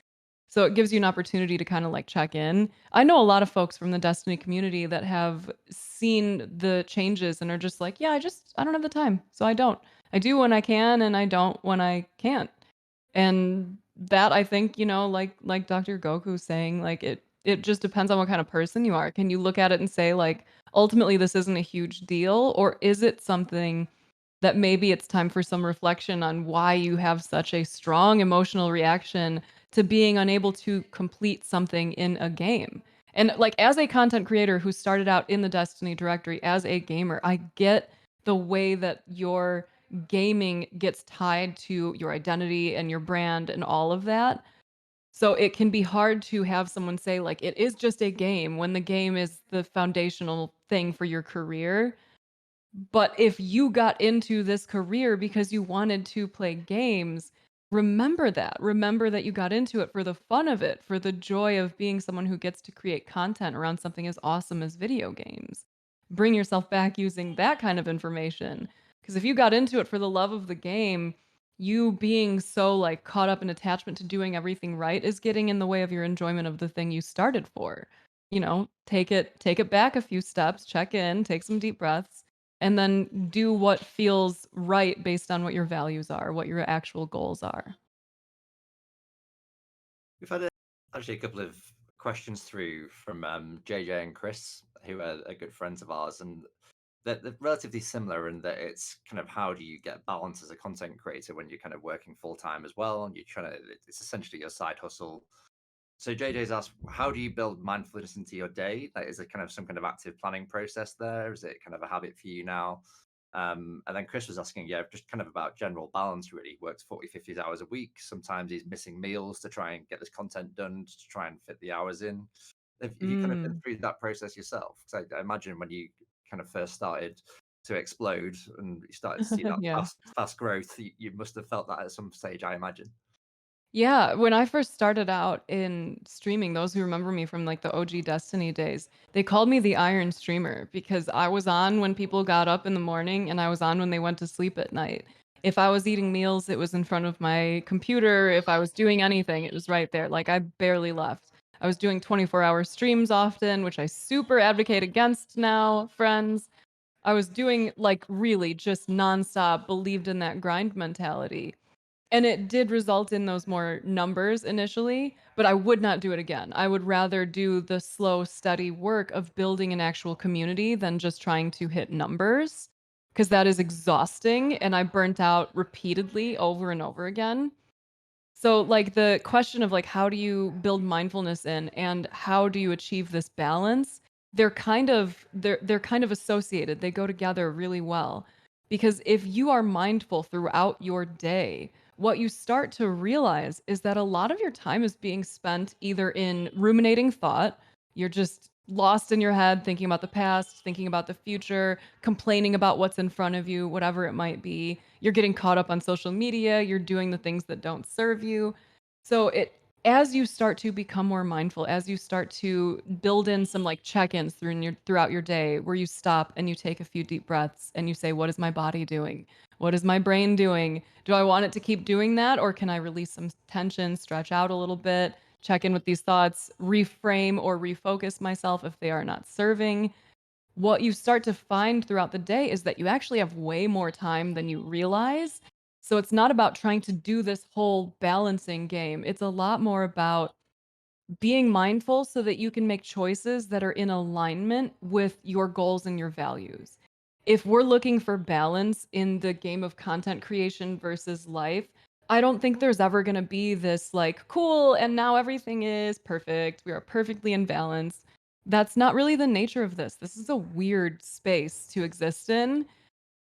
So it gives you an opportunity to kind of like check in. I know a lot of folks from the Destiny community that have seen the changes and are just like, yeah, I don't have the time. So I don't. I do when I can and I don't when I can't. And that, I think, like Dr. Goku's saying, like it just depends on what kind of person you are. Can you look at it and say like ultimately this isn't a huge deal, or is it something that maybe it's time for some reflection on why you have such a strong emotional reaction to being unable to complete something in a game. And like as a content creator who started out in the Destiny directory as a gamer, I get the way that your gaming gets tied to your identity and your brand and all of that. So it can be hard to have someone say like it is just a game when the game is the foundational thing for your career. But if you got into this career because you wanted to play games, remember that. Remember that you got into it for the fun of it, for the joy of being someone who gets to create content around something as awesome as video games. Bring yourself back using that kind of information. Because if you got into it for the love of the game, you being so like caught up in attachment to doing everything right is getting in the way of your enjoyment of the thing you started for. Take it back a few steps, check in, take some deep breaths, and then do what feels right based on what your values are, what your actual goals are. We've had actually a couple of questions through from JJ and Chris, who are good friends of ours, and they're relatively similar in that it's kind of how do you get balance as a content creator when you're kind of working full time as well, and you're trying to it's essentially your side hustle. So JJ's asked, how do you build mindfulness into your day? Like, is it kind of some kind of active planning process there? Is it kind of a habit for you now? And then Chris was asking, yeah, just kind of about general balance, really. Works 40, 50 hours a week. Sometimes he's missing meals to try and get this content done, to try and fit the hours in. Have you kind of been through that process yourself? Because I imagine when you kind of first started to explode and you started to see that Yeah. fast growth, you must have felt that at some stage, I imagine. Yeah, when I first started out in streaming, those who remember me from like the OG Destiny days, they called me the Iron Streamer because I was on when people got up in the morning and I was on when they went to sleep at night. If I was eating meals, it was in front of my computer. If I was doing anything, it was right there. Like I barely left. I was doing 24-hour streams often, which I super advocate against now, friends. I was doing like really just nonstop, believed in that grind mentality. And it did result in those more numbers initially, but I would not do it again. I would rather do the slow, steady work of building an actual community than just trying to hit numbers, because that is exhausting and I burnt out repeatedly over and over again. So like the question of like how do you build mindfulness in and how do you achieve this balance? They're kind of associated. They go together really well. Because if you are mindful throughout your day, what you start to realize is that a lot of your time is being spent either in ruminating thought, you're just lost in your head thinking about the past, thinking about the future, complaining about what's in front of you, whatever it might be. You're getting caught up on social media, you're doing the things that don't serve you. So it as you start to become more mindful, as you start to build in some like check-ins throughout your day where you stop and you take a few deep breaths and you say, what is my body doing? What is my brain doing? Do I want it to keep doing that? Or can I release some tension, stretch out a little bit, check in with these thoughts, reframe or refocus myself if they are not serving? What you start to find throughout the day is that you actually have way more time than you realize. So it's not about trying to do this whole balancing game. It's a lot more about being mindful so that you can make choices that are in alignment with your goals and your values. If we're looking for balance in the game of content creation versus life, I don't think there's ever going to be this like, cool, and now everything is perfect. We are perfectly in balance. That's not really the nature of this. This is a weird space to exist in.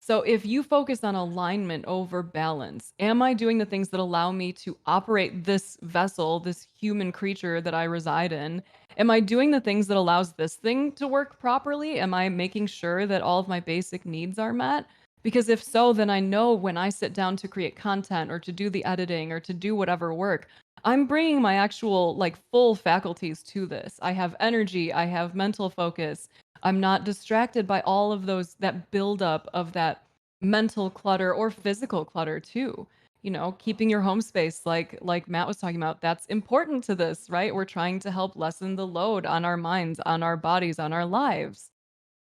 So if you focus on alignment over balance, am I doing the things that allow me to operate this vessel, this human creature that I reside in? Am I doing the things that allows this thing to work properly? Am I making sure that all of my basic needs are met? Because if so, then I know when I sit down to create content or to do the editing or to do whatever work, I'm bringing my actual like full faculties to this. I have energy, I have mental focus, I'm not distracted by all of those that buildup of that mental clutter or physical clutter too. You know, keeping your home space like Matt was talking about, that's important to this, right? We're trying to help lessen the load on our minds, on our bodies, on our lives.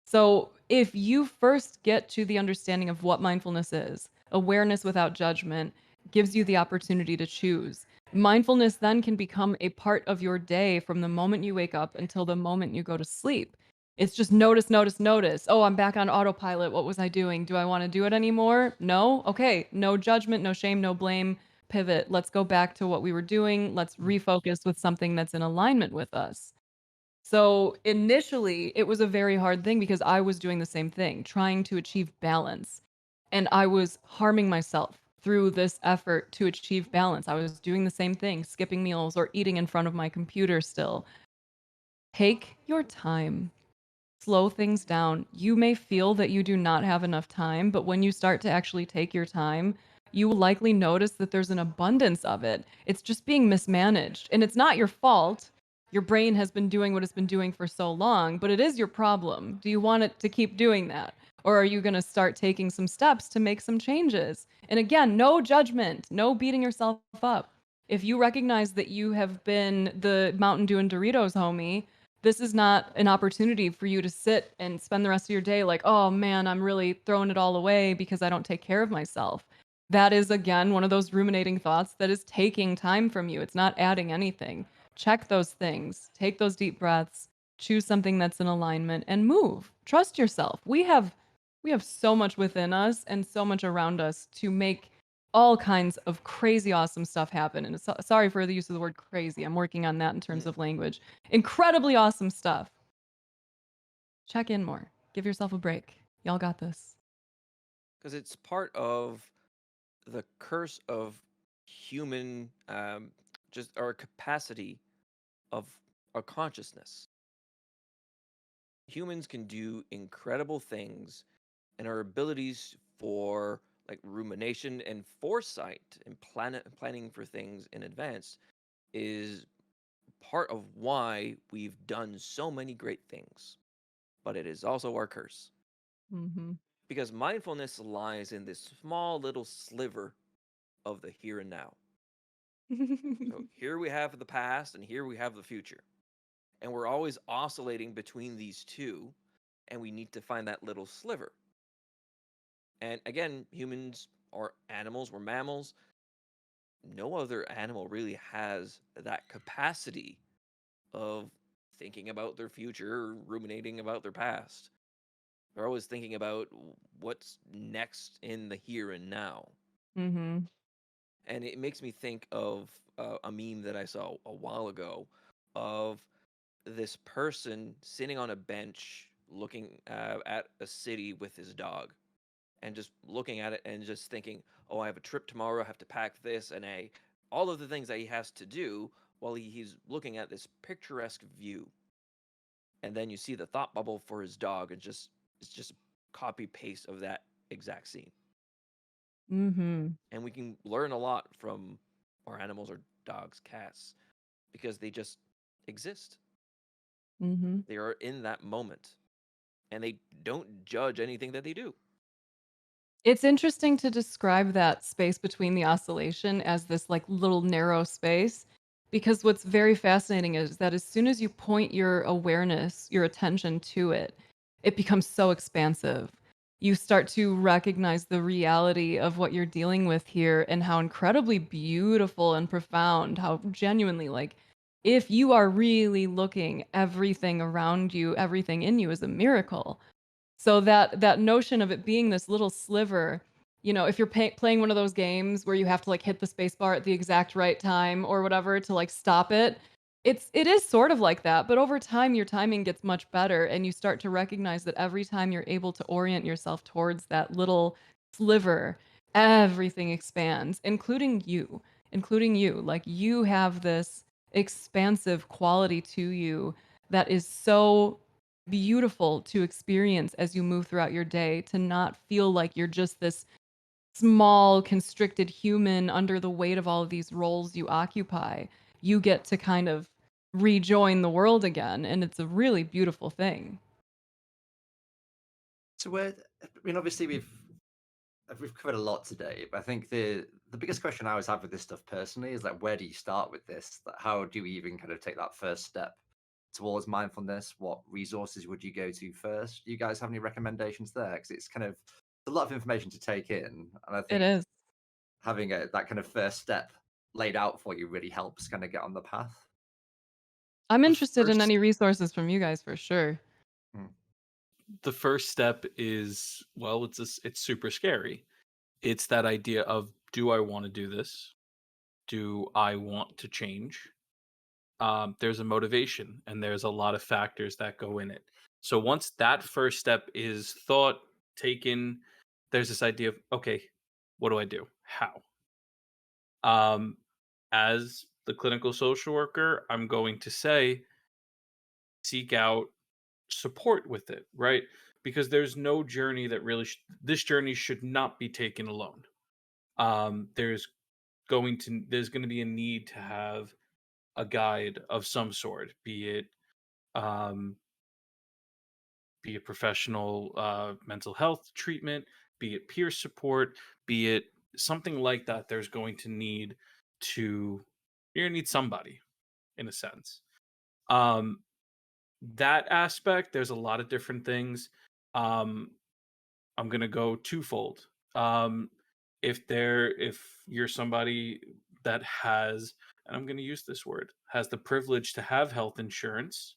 So, if you first get to the understanding of what mindfulness is, awareness without judgment gives you the opportunity to choose. Mindfulness then can become a part of your day from the moment you wake up until the moment you go to sleep. It's just notice, notice, notice. Oh, I'm back on autopilot. What was I doing? Do I want to do it anymore? No? Okay. No judgment, no shame, no blame. Pivot. Let's go back to what we were doing. Let's refocus with something that's in alignment with us. So initially, it was a very hard thing because I was doing the same thing, trying to achieve balance. And I was harming myself through this effort to achieve balance. I was doing the same thing, skipping meals or eating in front of my computer still. Take your time, slow things down. You may feel that you do not have enough time, but when you start to actually take your time, you will likely notice that there's an abundance of it. It's just being mismanaged. And it's not your fault. Your brain has been doing what it's been doing for so long, but it is your problem. Do you want it to keep doing that? Or are you going to start taking some steps to make some changes? And again, no judgment, no beating yourself up. If you recognize that you have been the Mountain Dew and Doritos homie, this is not an opportunity for you to sit and spend the rest of your day like, oh man, I'm really throwing it all away because I don't take care of myself. That is, again, one of those ruminating thoughts that is taking time from you. It's not adding anything. Check those things, take those deep breaths, choose something that's in alignment and move. Trust yourself. We have so much within us and so much around us to make all kinds of crazy awesome stuff happen. And sorry for the use of the word crazy. I'm working on that in terms of language. Incredibly awesome stuff. Check in more. Give yourself a break. Y'all got this. because it's part of the curse of human, just our capacity of our consciousness. Humans can do incredible things, and our abilities for like rumination and foresight and planning for things in advance is part of why we've done so many great things. But it is also our curse, Mm-hmm. because mindfulness lies in this small little sliver of the here and now. So here we have the past and here we have the future. And we're always oscillating between these two, and we need to find that little sliver. And again, humans are animals, we're mammals. No other animal really has that capacity of thinking about their future or ruminating about their past. They're always thinking about what's next in the here and now. Mm-hmm. And it makes me think of a meme that I saw a while ago of this person sitting on a bench looking at a city with his dog and just looking at it and just thinking, oh, I have a trip tomorrow, I have to pack this and all of the things that he has to do while he's looking at this picturesque view. And then you see the thought bubble for his dog, and it's just a copy paste of that exact scene. Mm-hmm. And we can learn a lot from our animals, or dogs, cats, because they just exist. Mm-hmm. They are in that moment, and they don't judge anything that they do. It's interesting to describe that space between the oscillation as this like little narrow space, because what's very fascinating is that as soon as you point your awareness, your attention to it, it becomes so expansive. You start to recognize the reality of what you're dealing with here and how incredibly beautiful and profound, how genuinely like if you are really looking, everything around you, everything in you is a miracle. So that notion of it being this little sliver, if you're playing one of those games where you have to like hit the space bar at the exact right time or whatever to like stop it, it is sort of like that. But over time, your timing gets much better, and you start to recognize that every time you're able to orient yourself towards that little sliver, everything expands, including you, including you. Like you have this expansive quality to you that is so beautiful to experience as you move throughout your day, to not feel like you're just this small constricted human under the weight of all of these roles you occupy. You get to kind of rejoin the world again, and it's a really beautiful thing. So I mean, obviously we've covered a lot today, but I think the biggest question I always have with this stuff personally is like, where do you start with this? Like, how do we even kind of take that first step towards mindfulness? What resources would you go to first? Do you guys have any recommendations there? Because it's kind of a lot of information to take in, and I It think is. having that kind of first step laid out for you really helps kind of get on the path. I'm The interested in first any resources from you guys for sure. Mm. the first step is, well, it's super scary. It's that idea of, do I want to do this? Do I want to change? There's a motivation, and there's a lot of factors that go in it. So once that first step is thought, taken, there's this idea of, okay, what do I do? How? Um, as the clinical social worker, I'm going to say, seek out support with it, right? Because there's no journey that really, this journey should not be taken alone. There's going to be a need to have a guide of some sort, um, be it professional mental health treatment, be it peer support, be it something like that. There's going to need to You're going to need somebody, in a sense. Um, that aspect, there's a lot of different things. Um, I'm going to go twofold. Um, if you're somebody that has, and I'm going to use this word, has the privilege to have health insurance,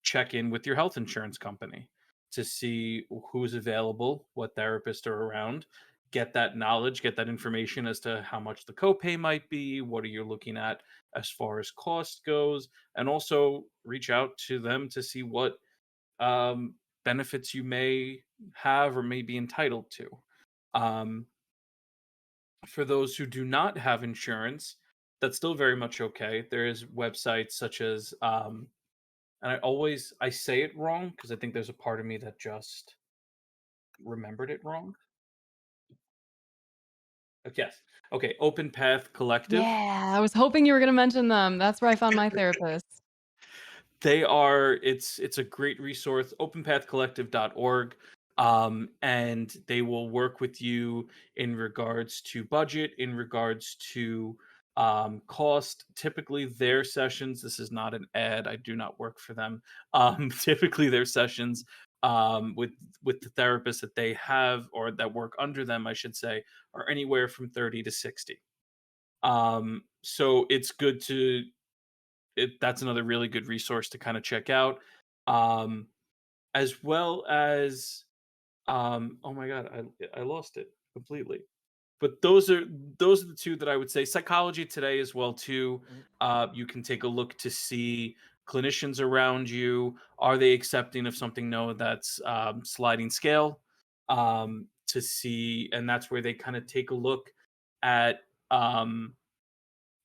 check in with your health insurance company to see who's available, what therapists are around, get that knowledge, get that information as to how much the copay might be, what are you looking at as far as cost goes, and also reach out to them to see what benefits you may have or may be entitled to. Um, for those who do not have insurance, that's still very much okay. There is websites such as and I say it wrong because I think there's a part of me that just remembered it wrong. Yes. Okay, Open Path Collective. Yeah, I was hoping you were gonna mention them. That's where I found my therapist. It's a great resource, openpathcollective.org. And they will work with you in regards to budget, in regards to cost. Typically their sessions, this is not an ad, I do not work for them. Typically their sessions with the therapists that they have, or that work under them, I should say, are anywhere from 30 to 60. So it's good to that's another really good resource to kind of check out. Um, as well as oh my god, I lost it completely. But those are the two that I would say. Psychology Today as well too. Mhm. You can take a look to see clinicians around you. Are they accepting of something? No, that's sliding scale. To see, and that's where they kind of take a look at um,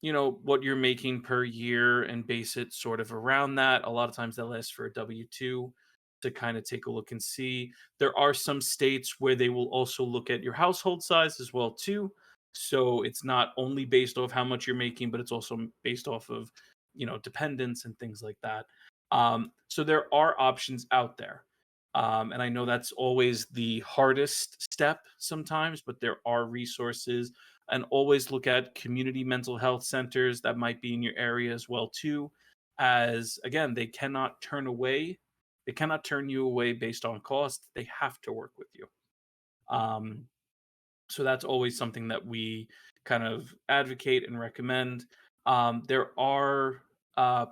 what you're making per year and base it sort of around that. A lot of times they'll ask for a W-2 to kind of take a look and see. There are some states where they will also look at your household size as well too. So it's not only based off how much you're making, but it's also based off of dependents and things like that. So there are options out there. And I know that's always the hardest step sometimes, but there are resources. And always look at community mental health centers that might be in your area as well too, as again, they cannot turn you away based on cost. They have to work with you. um, so that's always something that we kind of advocate and recommend. There are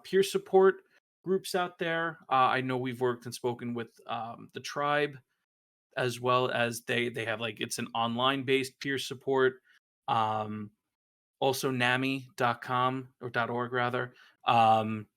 peer support groups out there. I know we've worked and spoken with the tribe, as well as they have, like, it's an online based peer support. um, Also NAMI.com, or .org rather, um,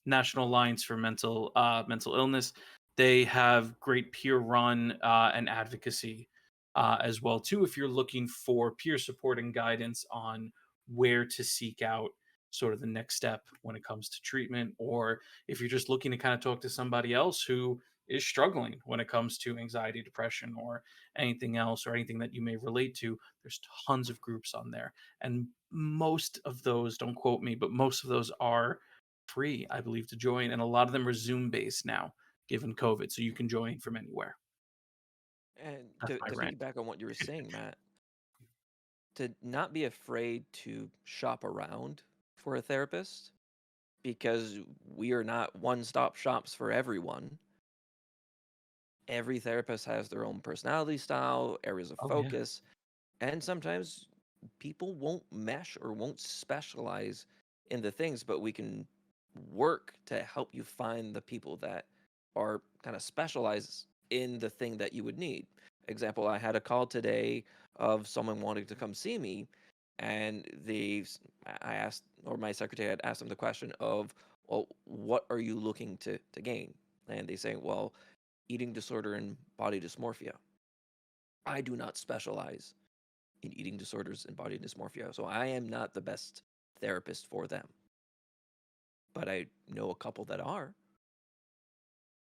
National Alliance for Mental Illness. They have great peer run and advocacy as well too. If you're looking for peer support and guidance on where to seek out sort of the next step when it comes to treatment, or if you're just looking to kind of talk to somebody else who is struggling when it comes to anxiety, depression, or anything else, or anything that you may relate to, there's tons of groups on there. And most of those, don't quote me, but most of those are free, I believe, to join, and a lot of them are Zoom based now, given COVID, so you can join from anywhere. And That's my to rant. piggyback on what you were saying, Matt, to not be afraid to shop around for a therapist, because we are not one-stop shops for everyone. Every therapist has their own personality style, areas of Oh yeah. focus, and sometimes people won't mesh or won't specialize in the things, but we can work to help you find the people that are kind of specialized in the thing that you would need. Example, I had a call today of someone wanting to come see me, and I asked, or my secretary had asked them the question of, well, what are you looking to gain? And they say, well, eating disorder and body dysmorphia. I do not specialize in eating disorders and body dysmorphia, so I am not the best therapist for them. But I know a couple that are.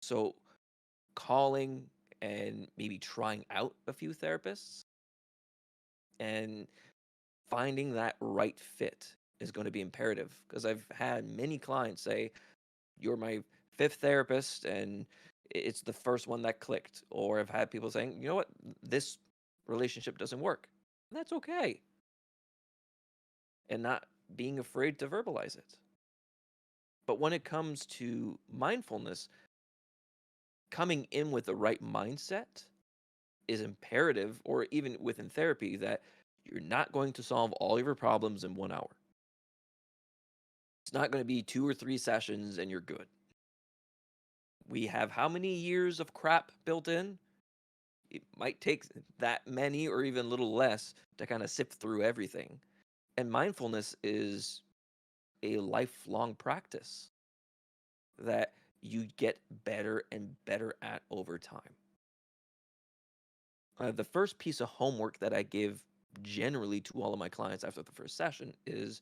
So calling and maybe trying out a few therapists and finding that right fit is going to be imperative, because I've had many clients say, you're my fifth therapist and it's the first one that clicked. Or I've had people saying, you know what, this relationship doesn't work. And that's okay. And not being afraid to verbalize it. But when it comes to mindfulness, coming in with the right mindset is imperative, or even within therapy, that you're not going to solve all of your problems in 1 hour. It's not going to be 2 or 3 sessions and you're good. We have how many years of crap built in? It might take that many or even a little less to kind of sift through everything. And mindfulness is a lifelong practice that you get better and better at over time. The first piece of homework that I give generally to all of my clients after the first session is,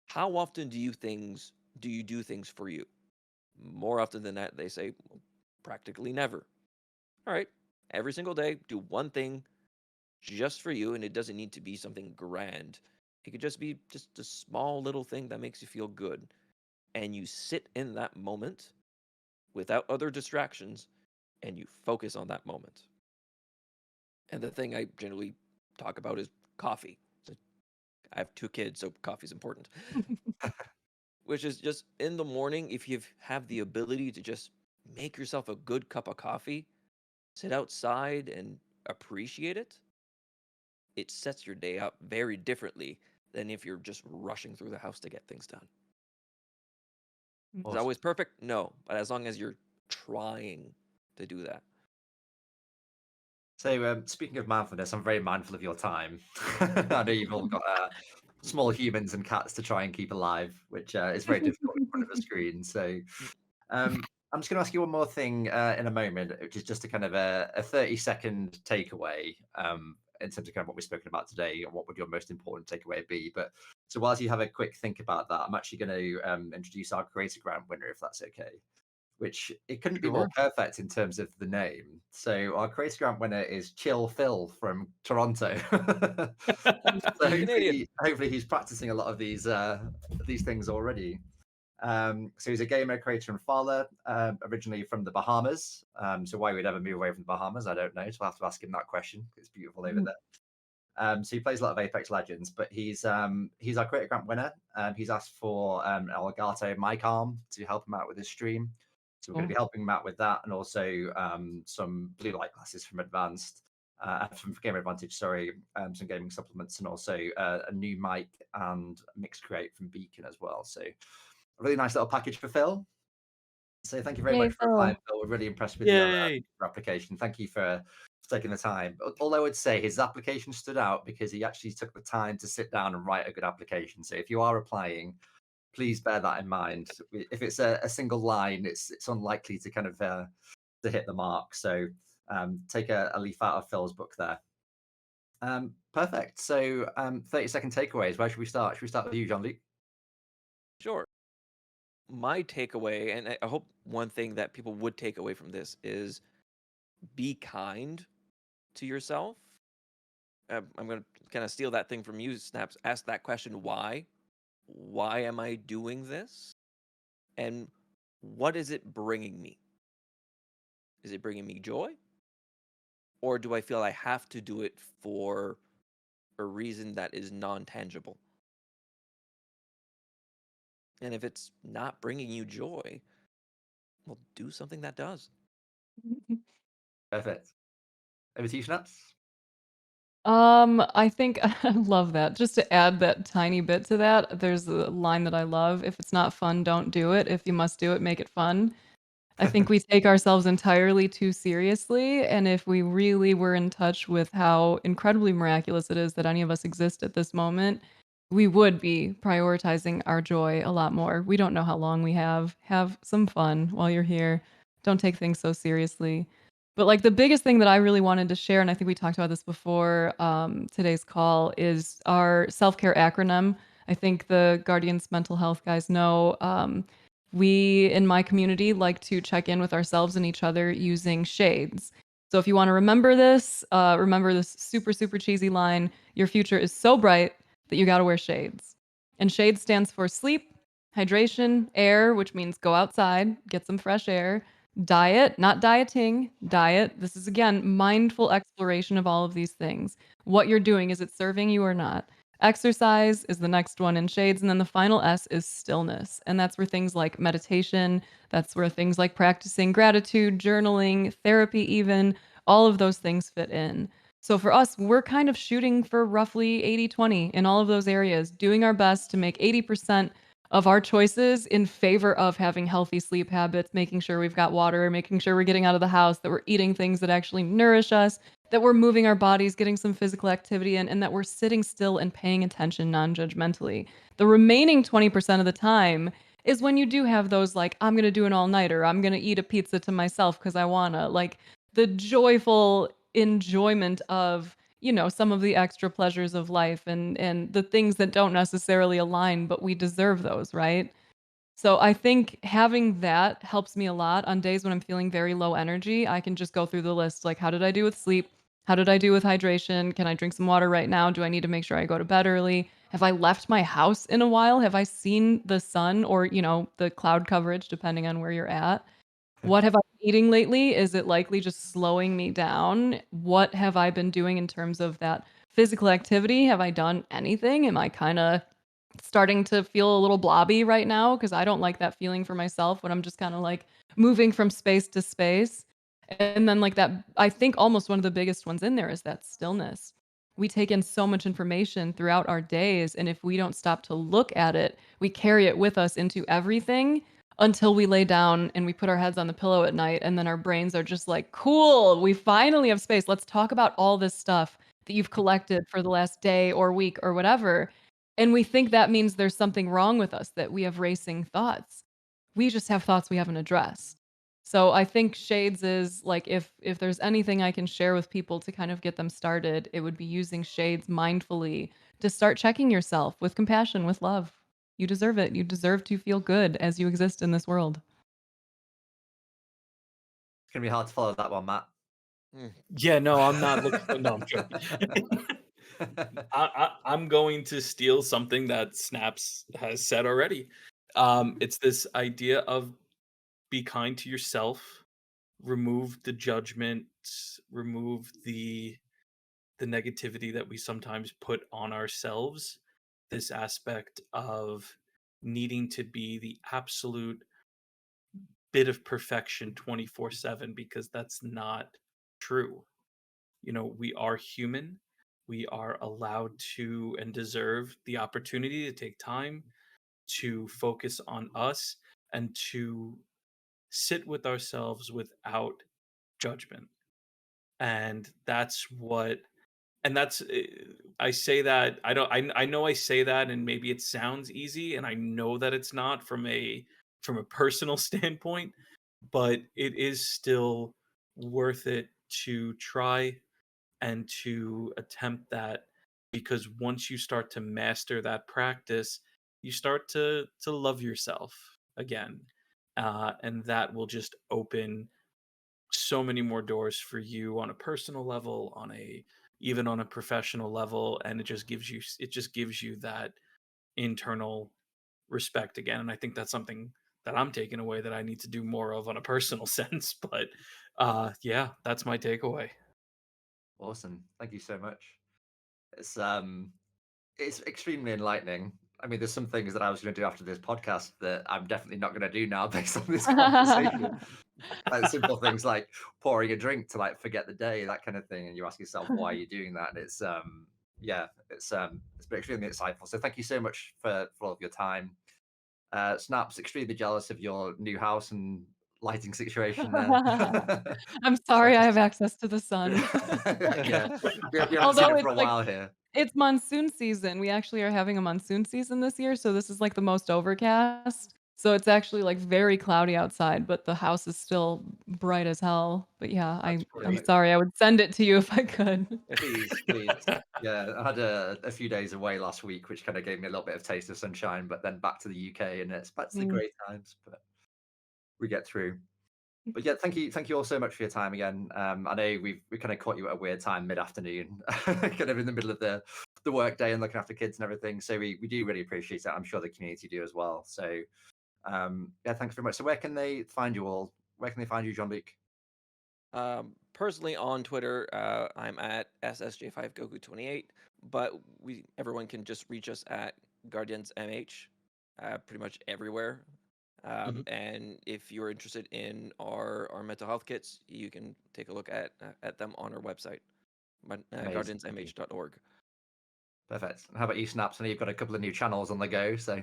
how often do you do things for you? More often than that, they say, "Well, practically never." All right, every single day, do one thing just for you, and it doesn't need to be something grand. It could just be just a small little thing that makes you feel good. And you sit in that moment without other distractions, and you focus on that moment. And the thing I generally talk about is coffee. So I have 2 kids, so coffee's important. Which is just in the morning, if you have the ability to just make yourself a good cup of coffee, sit outside and appreciate it, it sets your day up very differently than if you're just rushing through the house to get things done. Is it Awesome. always perfect? No, but as long as you're trying to do that. So, speaking of mindfulness, I'm very mindful of your time. I know you've all got small humans and cats to try and keep alive, which is very difficult in front of a screen. So, I'm just going to ask you one more thing in a moment, which is just a kind of a 30-second takeaway in terms of kind of what we've spoken about today. And what would your most important takeaway be? But so, whilst you have a quick think about that, I'm actually going to introduce our Creator Grant winner, if that's okay. Which it couldn't be more Sure. perfect in terms of the name. So our Creator Grant winner is Chill Phil from Toronto. So He's Canadian. hopefully he's practicing a lot of these things already. So he's a gamer, creator, and father, originally from the Bahamas. So why we'd ever move away from the Bahamas, I don't know. So I'll have to ask him that question. It's beautiful over there. So he plays a lot of Apex Legends, but he's our Creator Grant winner. He's asked for an Elgato mic arm to help him out with his stream. So we're going to be helping him out with that, and also some blue light glasses from from Gamer Advantage, sorry, some gaming supplements, and also a new mic and Mix Create from Beacon as well. So a really nice little package for Phil. So thank you very Yay, much for applying, Phil. Phil. We're really impressed with your Yay. application. Thank you for taking the time. All I would say, his application stood out because he actually took the time to sit down and write a good application. So if you are applying, please bear that in mind. If it's a single line, it's unlikely to kind of to hit the mark. So take a leaf out of Phil's book there. Perfect. So 30-second takeaways. Where should we start? Should we start with you, Jean-Luc? Sure. My takeaway, and I hope one thing that people would take away from this is, be kind to yourself. I'm going to kind of steal that thing from you, Snaps. Ask that question, why? Why am I doing this? And what is it bringing me? Is it bringing me joy? Or do I feel I have to do it for a reason that is non-tangible? And if it's not bringing you joy, well, do something that does. Perfect. Over to you, Snaps. I think I love that. Just to add that tiny bit to that, there's a line that I love. If it's not fun, don't do it. If you must do it, make it fun. I think we take ourselves entirely too seriously, and if we really were in touch with how incredibly miraculous it is that any of us exist at this moment, we would be prioritizing our joy a lot more. We don't know how long we have. Have some fun while you're here. Don't take things so seriously. But like the biggest thing that I really wanted to share, and I think we talked about this before today's call, is our self-care acronym. I think the Guardians mental health guys know. We in my community like to check in with ourselves and each other using shades. So if you want to remember this super, super cheesy line, your future is so bright that you got to wear shades. And shade stands for sleep, hydration, air, which means go outside, get some fresh air, diet, not dieting, diet. This is again mindful exploration of all of these things. What you're doing, is it serving you or not? Exercise is the next one in shades. And then the final S is stillness. And that's where things like meditation, that's where things like practicing gratitude, journaling, therapy, even all of those things fit in. So for us, we're kind of shooting for roughly 80-20 in all of those areas, doing our best to make 80% of our choices in favor of having healthy sleep habits, making sure we've got water, making sure we're getting out of the house, that we're eating things that actually nourish us, that we're moving our bodies, getting some physical activity in, and that we're sitting still and paying attention non-judgmentally. The remaining 20% of the time is when you do have those like, I'm going to do an all-nighter, I'm going to eat a pizza to myself because I want to. Like the joyful enjoyment of, some of the extra pleasures of life and the things that don't necessarily align, but we deserve those, right? So I think having that helps me a lot on days when I'm feeling very low energy. I can just go through the list like, how did I do with sleep? How did I do with hydration? Can I drink some water right now? Do I need to make sure I go to bed early? Have I left my house in a while? Have I seen the sun or, the cloud coverage, depending on where you're at? What have I been eating lately? Is it likely just slowing me down? What have I been doing in terms of that physical activity? Have I done anything? Am I kind of starting to feel a little blobby right now? Because I don't like that feeling for myself when I'm just kind of like moving from space to space. And then, like that, I think almost one of the biggest ones in there is that stillness. We take in so much information throughout our days. And if we don't stop to look at it, we carry it with us into everything until we lay down and we put our heads on the pillow at night. And then our brains are just like, cool, we finally have space. Let's talk about all this stuff that you've collected for the last day or week or whatever. And we think that means there's something wrong with us, that we have racing thoughts. We just have thoughts we haven't addressed. So I think shades is like, if there's anything I can share with people to kind of get them started, it would be using shades mindfully to start checking yourself with compassion, with love. You deserve it. You deserve to feel good as you exist in this world. It's gonna be hard to follow that one, Matt. Yeah, no, I'm not looking. No, I'm joking. I'm going to steal something that Snaps has said already. It's this idea of be kind to yourself, remove the judgment, remove the negativity that we sometimes put on ourselves. This aspect of needing to be the absolute bit of perfection 24/7, because that's not true. We are human. We are allowed to and deserve the opportunity to take time to focus on us and to sit with ourselves without judgment. And that's what, and that's, I say that, I know I say that and maybe it sounds easy, and I know that it's not from a personal standpoint, but it is still worth it to try and to attempt that, because once you start to master that practice, you start to love yourself again, and that will just open so many more doors for you on a personal level, on a even on a professional level, and it just gives you that internal respect again. And I think that's something that I'm taking away that I need to do more of on a personal sense. But yeah, that's my takeaway. Awesome. Thank you so much. It's extremely enlightening. I mean, there's some things that I was going to do after this podcast that I'm definitely not going to do now based on this conversation. Like simple things like pouring a drink to like forget the day, that kind of thing, and you ask yourself why you're doing that. And it's been extremely insightful. So thank you so much for all of your time. Snap's extremely jealous of your new house and lighting situation there. I'm So, sorry I have access to the sun. yeah, we haven't seen Although it for it's a like while here. it's monsoon season. We actually are having a monsoon season this year, so this is like the most overcast. So it's actually like very cloudy outside, but the house is still bright as hell. But yeah, That's I'm great. sorry. I would send it to you if I could. Please, please. Yeah, I had a few days away last week, which kind of gave me a little bit of taste of sunshine, but then back to the UK and it's back to the Mm. grey times, but we get through. But yeah, thank you all so much for your time again. I know we kind of caught you at a weird time mid-afternoon, kind of in the middle of the work day and looking after kids and everything. So we do really appreciate it. I'm sure the community do as well. So yeah, thanks very much. So where can they find you all? Where can they find you, Jean-Luc? Personally on Twitter, I'm at SSJ5Goku28, but everyone can just reach us at GuardiansMH, pretty much everywhere. Mhm. And if you're interested in our mental health kits, you can take a look at them on our website, Amazing. Thank you. guardiansmh.org. Perfect. And how about you, Snaps? I know you've got a couple of new channels on the go, so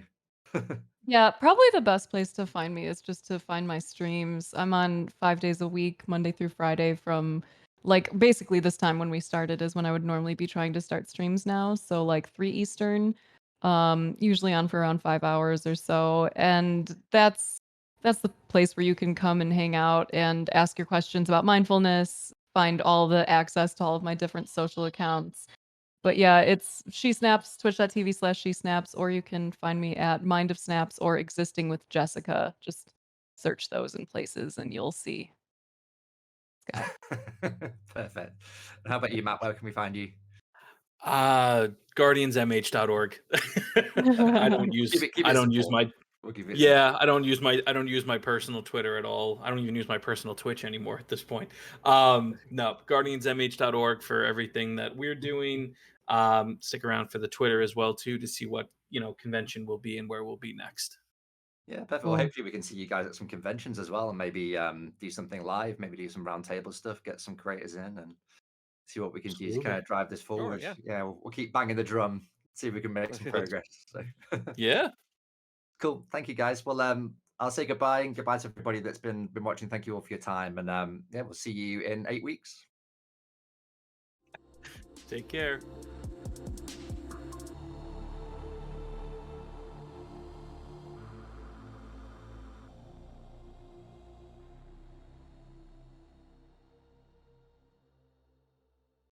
Yeah, probably the best place to find me is just to find my streams. I'm on 5 days a week, Monday through Friday, from like basically this time when we started is when I would normally be trying to start streams now. So like 3 Eastern, usually on for around 5 hours or so. And that's the place where you can come and hang out and ask your questions about mindfulness, find all the access to all of my different social accounts. But yeah, it's She Snaps, twitch.tv/She Snaps, or you can find me at Mind of Snaps or Existing with Jessica. Just search those in places and you'll see Sky. Perfect. And how about you, Matt? Where can we find you? Guardiansmh.org. I don't use Keep I it don't use simple. my We'll give it simple. yeah, I don't use my personal Twitter at all. I don't even use my personal Twitch anymore at this point. No, guardiansmh.org for everything that we're doing. Stick around for the Twitter as well too to see what, convention will be and where we'll be next. Yeah, perfect. Well, Cool. hopefully we can see you guys at some conventions as well, and maybe do something live, maybe do some roundtable stuff, get some creators in, and see what we can do to Absolutely. kind of drive this forward. yeah. Yeah, we'll keep banging the drum, see if we can make some progress. So Yeah. cool. Thank you, guys. Well, I'll say goodbye and goodbye to everybody that's been watching. Thank you all for your time, and yeah, we'll see you in 8 weeks. Take care.